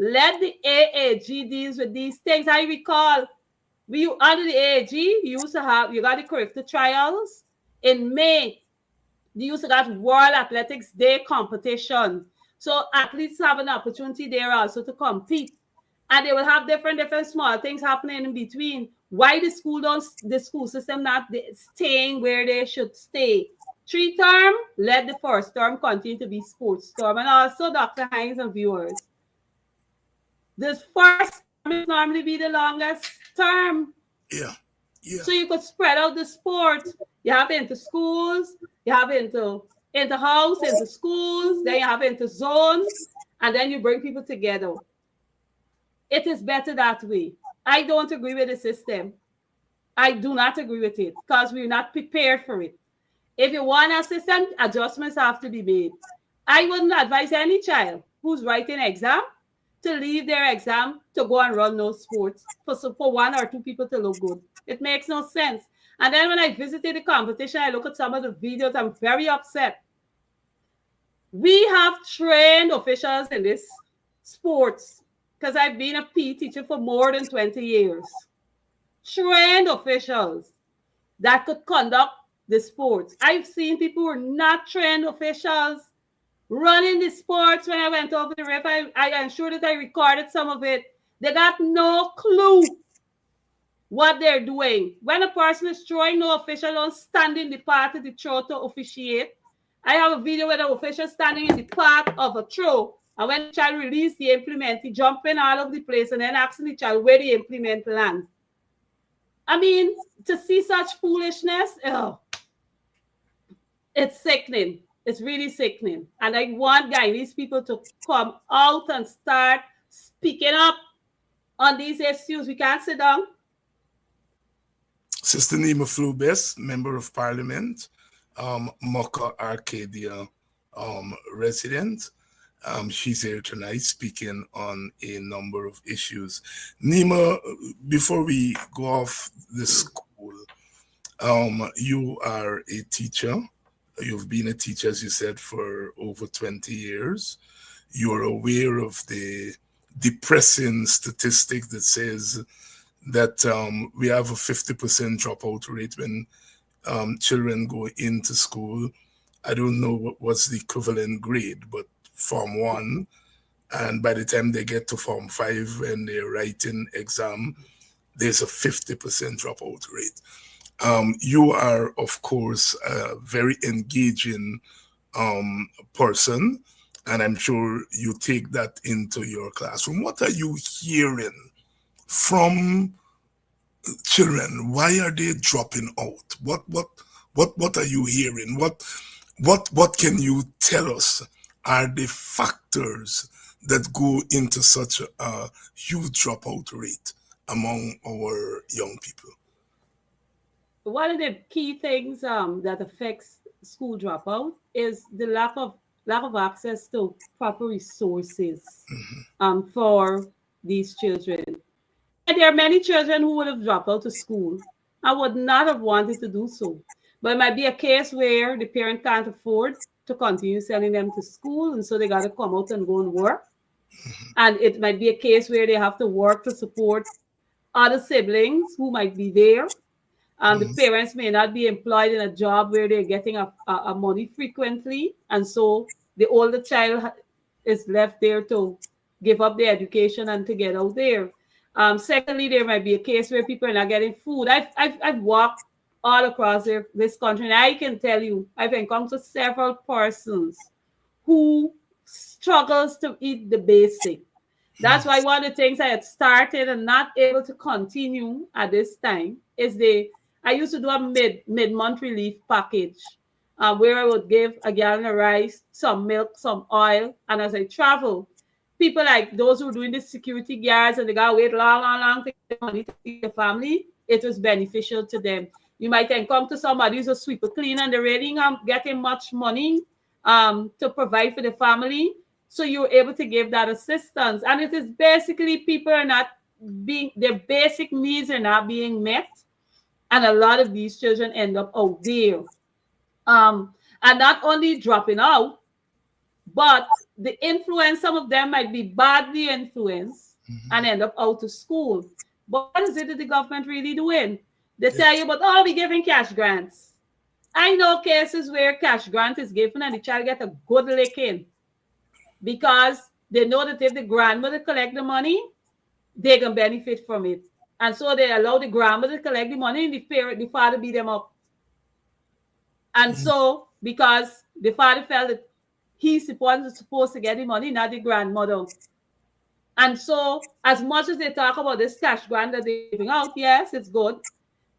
Let the AAG deals with these things. I recall under the AAG, you got the corrective trials. In May, they used to got World Athletics Day competition. So athletes have an opportunity there also to compete. And they will have different small things happening in between. Why the school system not staying where they should stay? 3 term, let the first term continue to be sports term. And also, Dr. Hines and viewers, this first term is normally be the longest term. Yeah. Yeah. So you could spread out the sport. You have into schools, you have into house, into schools, then you have into zones, and then you bring people together. It is better that way. I don't agree with the system. I do not agree with it because we're not prepared for it. If you want a system, adjustments have to be made. I wouldn't advise any child who's writing exam to leave their exam to go and run those sports for 1 or 2 people to look good. It makes no sense. And then when I visited the competition, I look at some of the videos, I'm very upset. We have trained officials in this sports because I've been a PE teacher for more than 20 years. Trained officials that could conduct the sports. I've seen people who are not trained officials running the sports. When I went over the ref, I am sure that I recorded some of it. They got no clue what they're doing. When a person is throwing, no official don't stand in the path of the throw to officiate. I have a video where the official standing in the path of a throw, and when the child released the implement, he jumping all over the place and then asking the child where the implement lands. I mean, to see such foolishness, it's sickening. It's really sickening. And I want Guyanese people to come out and start speaking up on these issues. We can't sit down. Sister Nima Flue Bess, Member of Parliament, Mocha Arcadia resident. She's here tonight speaking on a number of issues. Nima, before we go off the school, you are a teacher. You've been a teacher, as you said, for over 20 years. You're aware of the depressing statistic that says that we have a 50% dropout rate when children go into school. I don't know what's the equivalent grade, but Form 1, and by the time they get to Form 5 and they're writing exam, there's a 50% dropout rate. You are, of course, a very engaging person, and I'm sure you take that into your classroom. What are you hearing from children? Why are they dropping out? What are you hearing? What can you tell us are the factors that go into such a huge dropout rate among our young people? One of the key things that affects school dropout is the lack of access to proper resources for these children. And there are many children who would have dropped out of school and would not have wanted to do so. But it might be a case where the parent can't afford to continue sending them to school, and so they got to come out and go and work. And it might be a case where they have to work to support other siblings who might be there. The Mhm. parents may not be employed in a job where they're getting a money frequently, and so the older child is left there to give up their education and to get out there. Secondly, there might be a case where people are not getting food. I've walked all across this country, and I can tell you, I've encountered several persons who struggles to eat the basic. That's why one of the things I had started and not able to continue at this time is I used to do a mid month relief package, where I would give a gallon of rice, some milk, some oil, and as I travel, people like those who are doing the security guards and they got to wait long to get money to feed the family, it was beneficial to them. You might then come to somebody who's a sweeper cleaner and they're really getting much money to provide for the family. So you're able to give that assistance. And it is basically people are not their basic needs are not being met. And a lot of these children end up out there. And not only dropping out, but the influence, some of them might be badly influenced and end up out of school. But what is it that the government really doing? They tell you Yes. about, oh, we're giving cash grants. I know cases where cash grant is given and the child get a good licking because they know that if the grandmother collect the money, they can benefit from it. And so they allow the grandmother to collect the money and the father beat them up. And so because the father felt that he's supposed to get the money, not the grandmother. And so as much as they talk about this cash grant that they're giving out, yes, it's good.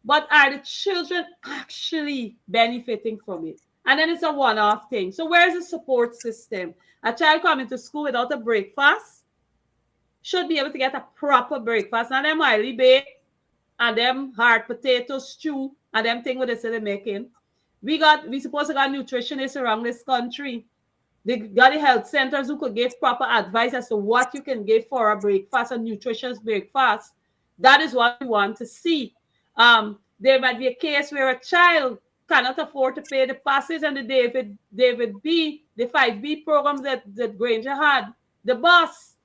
But are the children actually benefiting from it? And then it's a one-off thing. So where's the support system? A child coming to school without a breakfast should be able to get a proper breakfast. Not them highly baked and them hard potato stew and them thing what they say they're making. We supposed to got nutritionists around this country. They got the health centers who could give proper advice as to what you can give for a breakfast, a nutritious breakfast. That is what we want to see. There might be a case where a child cannot afford to pay the passage and the David B, the 5B program that Granger had, the bus.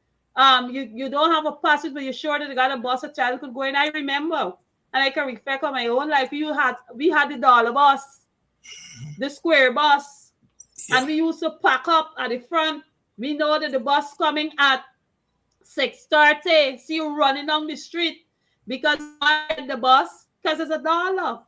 You don't have a passage, but you're sure that you got a bus a child could go in. I remember, and I can reflect on my own life. We had the dollar bus, the square bus, Yeah. and we used to pack up at the front. We know that the bus coming at 6:30. See you running down the street because you want to get the bus because it's $1.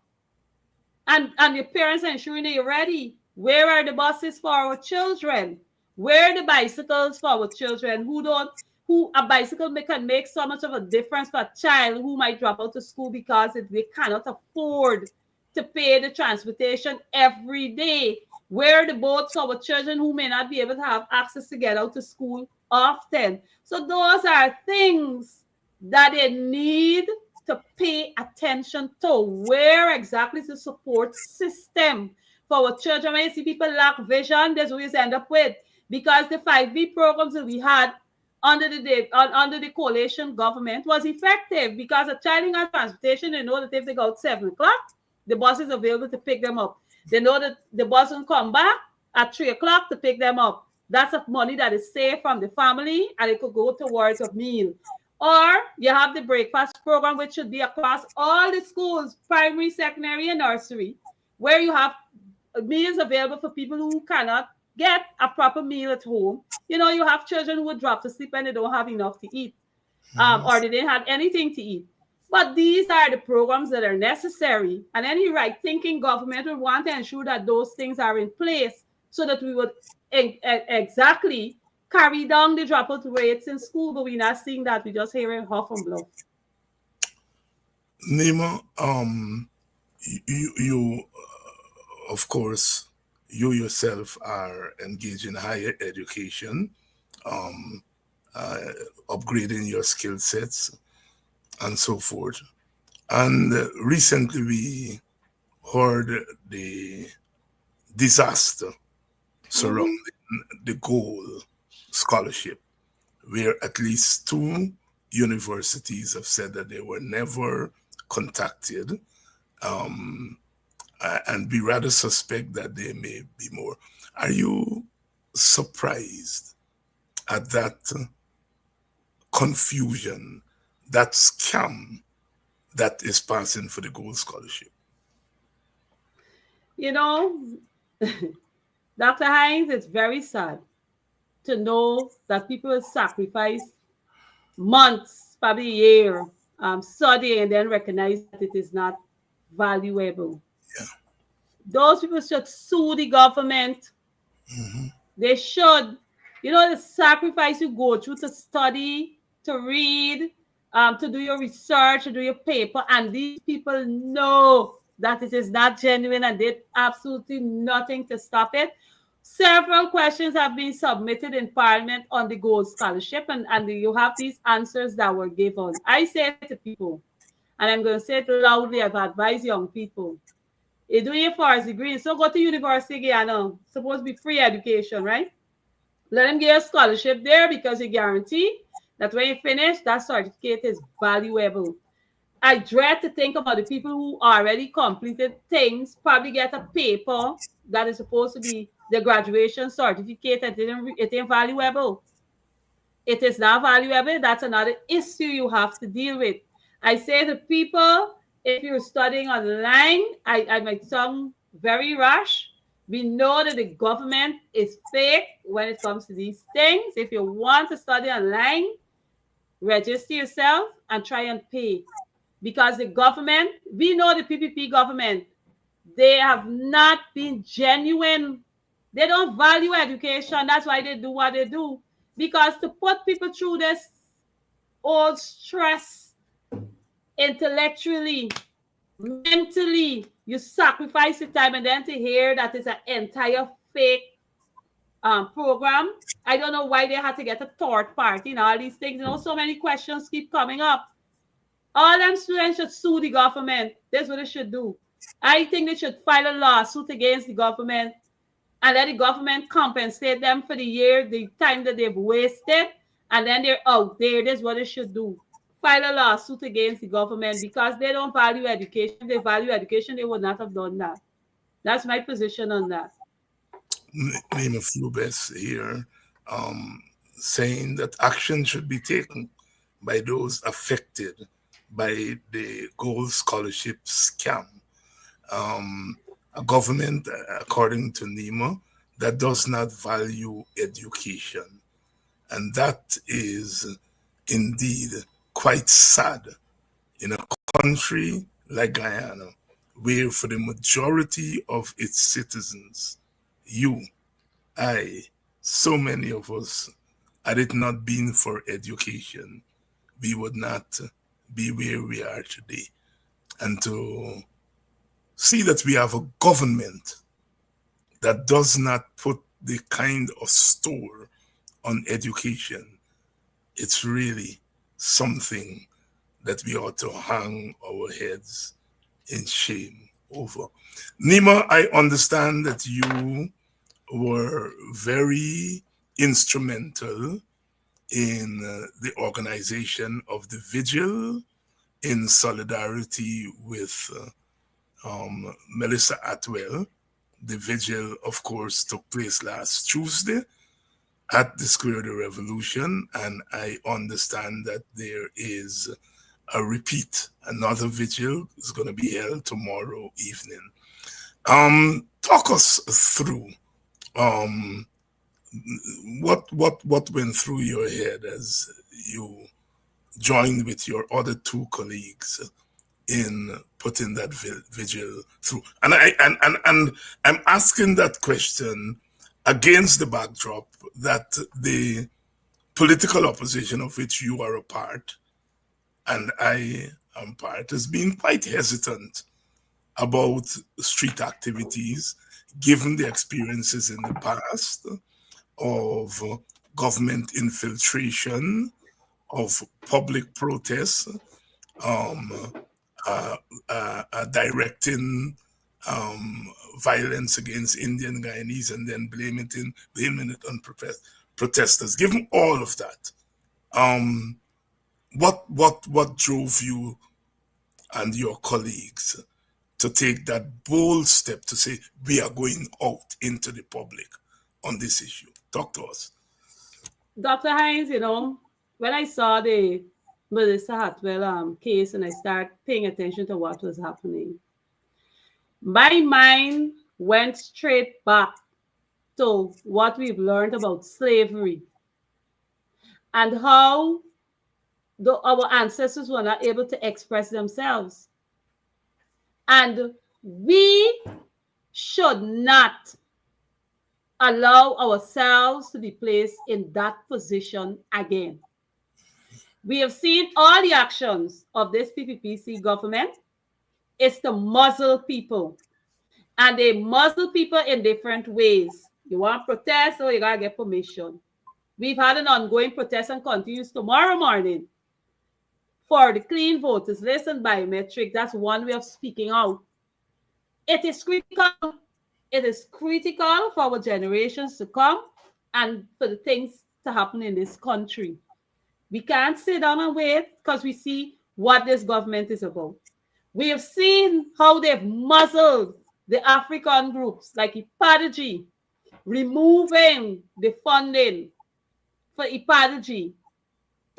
And your parents are ensuring that you're ready. Where are the buses for our children? Where are the bicycles for our children who a bicycle can make so much of a difference for a child who might drop out of school because they cannot afford to pay the transportation every day. Where are the boats for our children who may not be able to have access to get out to school often? So those are things that they need to pay attention to. Where exactly is the support system for our children? When you see people lack vision, that's what you end up with. Because the 5B programs that we had under the coalition government was effective because a child in transportation, they know that if they go out 7 o'clock, the bus is available to pick them up. They know that the bus will come back at 3 o'clock to pick them up. That's a money that is saved from the family and it could go towards a meal. Or you have the breakfast program, which should be across all the schools, primary, secondary, and nursery, where you have meals available for people who cannot get a proper meal at home. You have children who would drop to sleep and they don't have enough to eat, or they didn't have anything to eat. But these are the programs that are necessary. And any right thinking government would want to ensure that those things are in place so that we would exactly carry down the dropout rates in school. But we're not seeing that. We're just hearing huff and bluff. Nima, you of course, you yourself are engaged in higher education, um, uh, upgrading your skill sets and so forth. And recently we heard the disaster surrounding Mm-hmm. the goal scholarship, where at least two universities have said that they were never contacted, um, and we rather suspect that there may be more. Are you surprised at that confusion, that scam that is passing for the gold scholarship? You know, Dr. Hines, it's very sad to know that people sacrifice months, probably a year, studying and then recognize that it is not valuable. Yeah. Those people should sue the government. Hmm. They should. You know, the sacrifice you go through to study, to read, to do your research, to do your paper, and these people know that it is not genuine and did absolutely nothing to stop it. Several questions have been submitted in Parliament on the Gold Scholarship, and you have these answers that were given. I say to people, and I'm going to say it loudly, I've advised young people, you do your first degree, so go to university again. Supposed to be free education, right? Let them get a scholarship there because you guarantee that when you finish, that certificate is valuable. I dread to think about the people who already completed things, probably get a paper that is supposed to be the graduation certificate and it ain't valuable. It is not valuable. That's another issue you have to deal with. I say to people, if you're studying online, I might sound very rash. We know that the government is fake when it comes to these things. If you want to study online, register yourself and try and pay. Because the government, we know the PPP government, they have not been genuine. They don't value education. That's why they do what they do. Because to put people through this all stress intellectually, mentally, you sacrifice the time and then to hear that it's an entire fake program. I don't know why they had to get a third party and all these things. So many questions keep coming up. All them students should sue the government. That's what they should do. I think they should file a lawsuit against the government and let the government compensate them for the year, the time that they've wasted, and then they're out there. That's what they should do. File a lawsuit against the government because they don't value education. If they value education, they would not have done that. That's my position on that. Nima Flue Bess here, saying that action should be taken by those affected by the gold scholarship scam. A government, according to Nima, that does not value education. And that is indeed quite sad in a country like Guyana, where for the majority of its citizens, you, I, so many of us, had it not been for education, we would not be where we are today. And to see that we have a government that does not put the kind of store on education, it's really something that we ought to hang our heads in shame over. Nima, I understand that you were very instrumental in the organization of the vigil in solidarity with Melissa Atwell. The vigil, of course, took place last Tuesday at the Square of the Revolution, and I understand that there is a repeat. Another vigil is going to be held tomorrow evening. Talk us through um, what went through your head as you join with your other two colleagues in putting that vigil through. And I'm asking that question against the backdrop that the political opposition of which you are a part and I am part has been quite hesitant about street activities, given the experiences in the past of government infiltration, of public protests, um, directing violence against Indian Guyanese and then blaming it on protesters. Given all of that, what drove you and your colleagues to take that bold step to say we are going out into the public on this issue? Talk to us. Dr. Hines, when I saw the Melissa Hartwell case and I started paying attention to what was happening, my mind went straight back to what we've learned about slavery and how our ancestors were not able to express themselves. And we should not allow ourselves to be placed in that position again. We have seen all the actions of this PPPC government is to muzzle people. And they muzzle people in different ways. You want to protest, or you got to get permission. We've had an ongoing protest and continues tomorrow morning for the clean voters list and biometric. That's one way of speaking out. It is critical. It is critical for our generations to come and for the things to happen in this country. We can't sit down and wait because we see what this government is about. We have seen how they've muzzled the African groups like IPADG, removing the funding for IPADG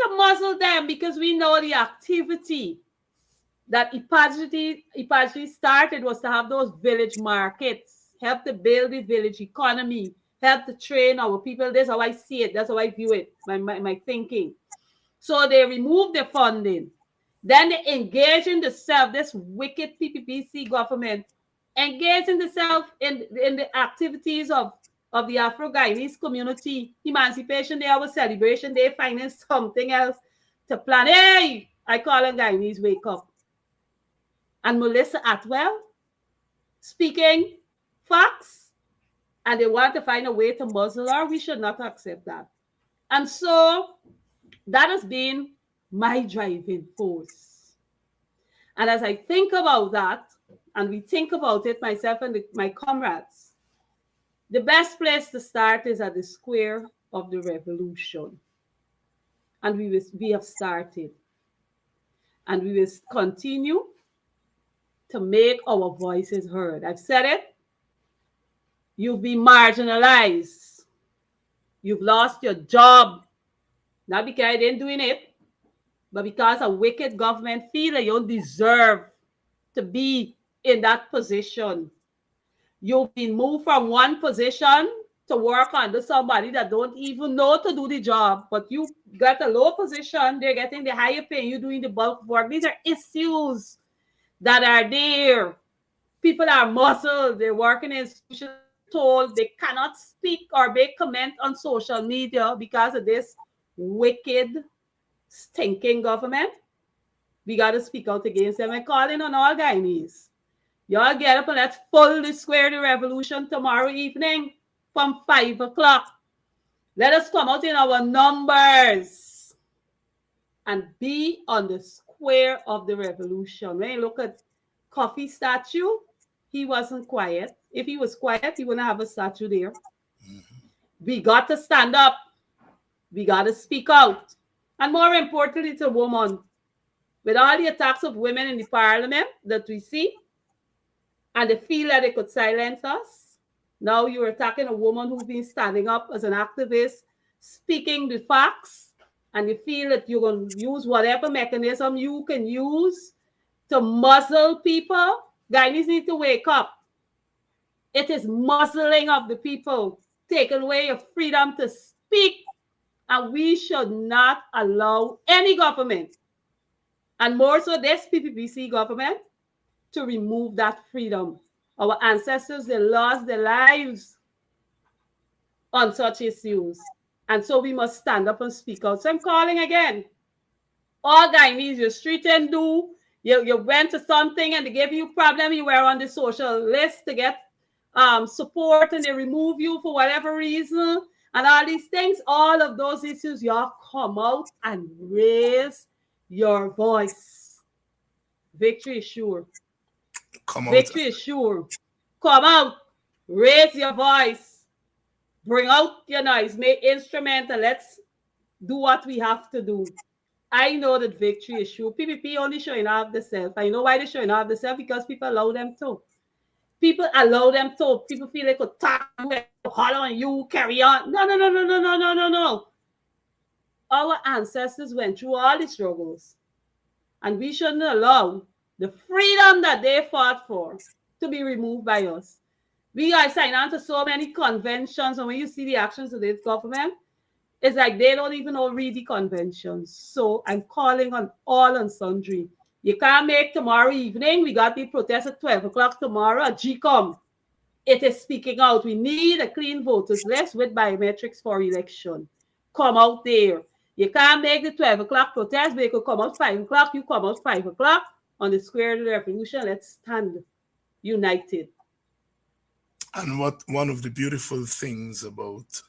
to muzzle them because we know the activity that IPADG started was to have those village markets, help to build the village economy, help to train our people. That's how I see it. That's how I view it, my thinking. So they removed the funding. Then they engage in this wicked PPPC government, engage in the activities of the Afro-Guyanese community, Emancipation Day, our celebration day, finding something else to plan. Hey, I call them Guyanese wake up. And Melissa Atwell speaking facts, and they want to find a way to muzzle her. We should not accept that. And so that has been my driving force. And as I think about that, and we think about it, myself and my comrades, the best place to start is at the square of the revolution. And we have started. And we will continue to make our voices heard. I've said it. You've been marginalized. You've lost your job. Not because I didn't doing it, but because a wicked government feel that you don't deserve to be in that position. You've been moved from one position to work under somebody that don't even know to do the job, but you got a low position, they're getting the higher pay, you're doing the bulk work. These are issues that are there. People are muzzled, they're working in institutions, told they cannot speak or make comment on social media because of this wicked, stinking government. We got to speak out against them and calling on all Guyanese. Y'all get up and let's full the square the revolution tomorrow evening from 5 o'clock. Let us come out in our numbers and be on the square of the revolution. When you look at Coffee statue, he wasn't quiet. If he was quiet, he wouldn't have a statue there. We got to stand up. We got to speak out. And more importantly, to women, with all the attacks of women in the parliament that we see, and they feel that they could silence us. Now you're attacking a woman who's been standing up as an activist, speaking the facts, and you feel that you're going to use whatever mechanism you can use to muzzle people. Guyanese need to wake up. It is muzzling of the people, taking away your freedom to speak And we should not allow any government, and more so this PPPC government, to remove that freedom. Our ancestors, they lost their lives on such issues. And so we must stand up and speak out. So I'm calling again. All Guyanese, you street and do, you went to something and they gave you a problem, you were on the social list to get support and they remove you for whatever reason, and all these things, all of those issues, you all come out and raise your voice. Victory is sure. Come out. Victory is sure. Come out, raise your voice, bring out your noise, make instrument, and let's do what we have to do. I know that victory is sure. PPP only showing off the self. I know why they're showing off the self, because people allow them to. People allow them to. People feel they could talk you, holler on you, carry on. No, no, no, no, no, no, no, no, no. Our ancestors went through all the struggles, and we shouldn't allow the freedom that they fought for to be removed by us. We are signed on to so many conventions, and when you see the actions of this government, it's like they don't even know read the conventions. So I'm calling on all and sundry. You can't make tomorrow evening. We got the protest at 12 o'clock tomorrow at GCOM. It is speaking out. We need a clean voters list with biometrics for election. Come out there. You can't make the 12 o'clock protest, but you could come out 5 o'clock. You come out 5 o'clock on the square of the revolution. Let's stand united. And one of the beautiful things about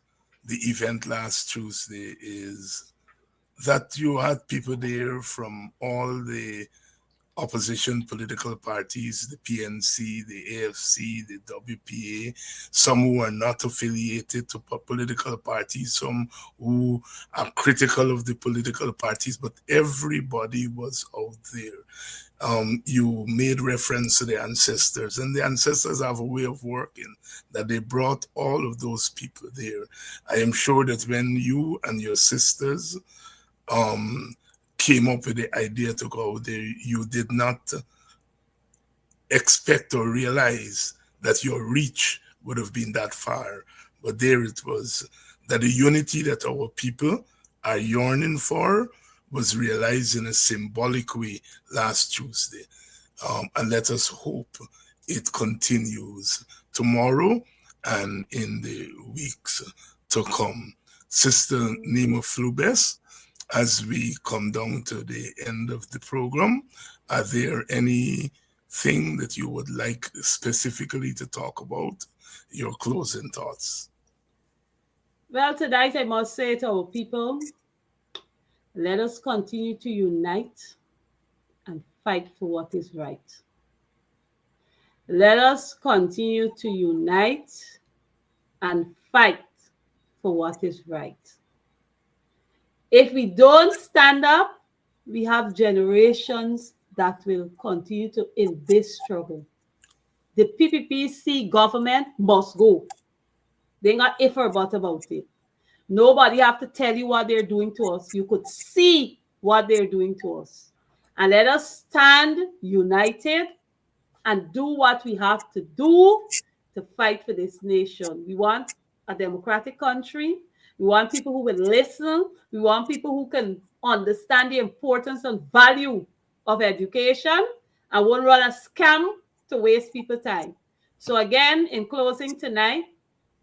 the event last Tuesday is that you had people there from all the opposition political parties, the PNC, the AFC, the WPA, some who are not affiliated to political parties, some who are critical of the political parties, but everybody was out there. You made reference to the ancestors, and the ancestors have a way of working that they brought all of those people there. I am sure that when you and your sisters came up with the idea to go there, you did not expect or realize that your reach would have been that far. But there it was, that the unity that our people are yearning for was realized in a symbolic way last Tuesday. And let us hope it continues tomorrow and in the weeks to come. Sister Nima Flue Bess, as we come down to the end of the program, are there anything that you would like specifically to talk about? Your closing thoughts. Well, tonight I must say to our people, let us continue to unite and fight for what is right. Let us continue to unite and fight for what is right. If we don't stand up, we have generations that will continue to in this struggle. The PPPC government must go. They not if or but about it. Nobody have to tell you what they're doing to us. You could see what they're doing to us. And let us stand united and do what we have to do to fight for this nation. We want a democratic country. We want people who will listen. We want people who can understand the importance and value of education and won't run a scam to waste people's time. So again, in closing tonight,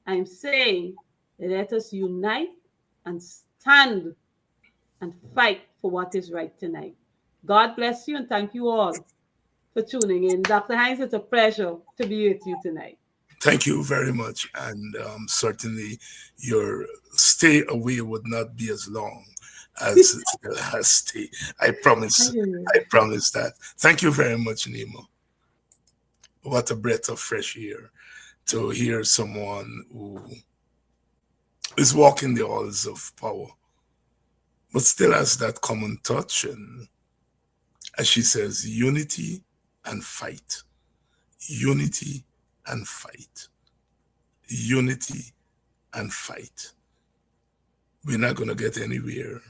I'm saying let us unite and stand and fight for what is right tonight. God bless you and thank you all for tuning in. Dr. Hines, it's a pleasure to be with you tonight. Thank you very much. And certainly your stay away would not be as long as the last stay. I promise. I promise that. Thank you very much, Nima. What a breath of fresh air to hear someone who is walking the halls of power, but still has that common touch. And as she says, unity and fight. Unity and fight. Unity and fight. We're not going to get anywhere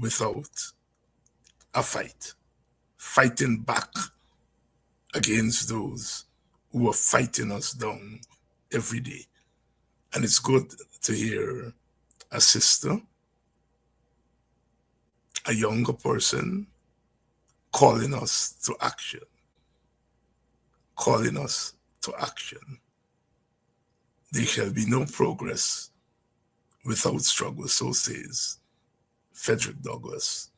without a fight. Fighting back against those who are fighting us down every day. And it's good to hear a sister, a younger person calling us to action, calling us to action. There shall be no progress without struggle, so says Frederick Douglass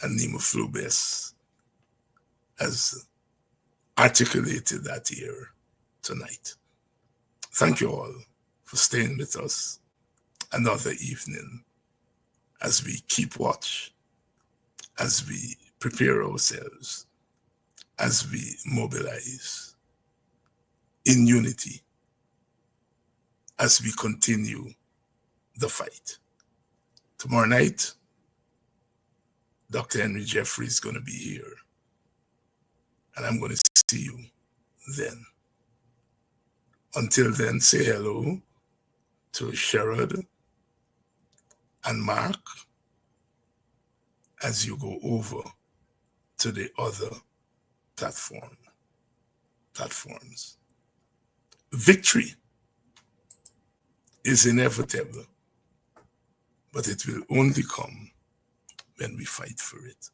and Nima Flue Bess has articulated that here tonight. Thank you all for staying with us another evening as we keep watch, as we prepare ourselves, as we mobilize in unity, as we continue the fight. Tomorrow night, Dr. Henry Jeffrey is going to be here, and I'm going to see you then. Until then, say hello to Sherrod and Mark as you go over to the other platforms. Victory is inevitable, but it will only come when we fight for it.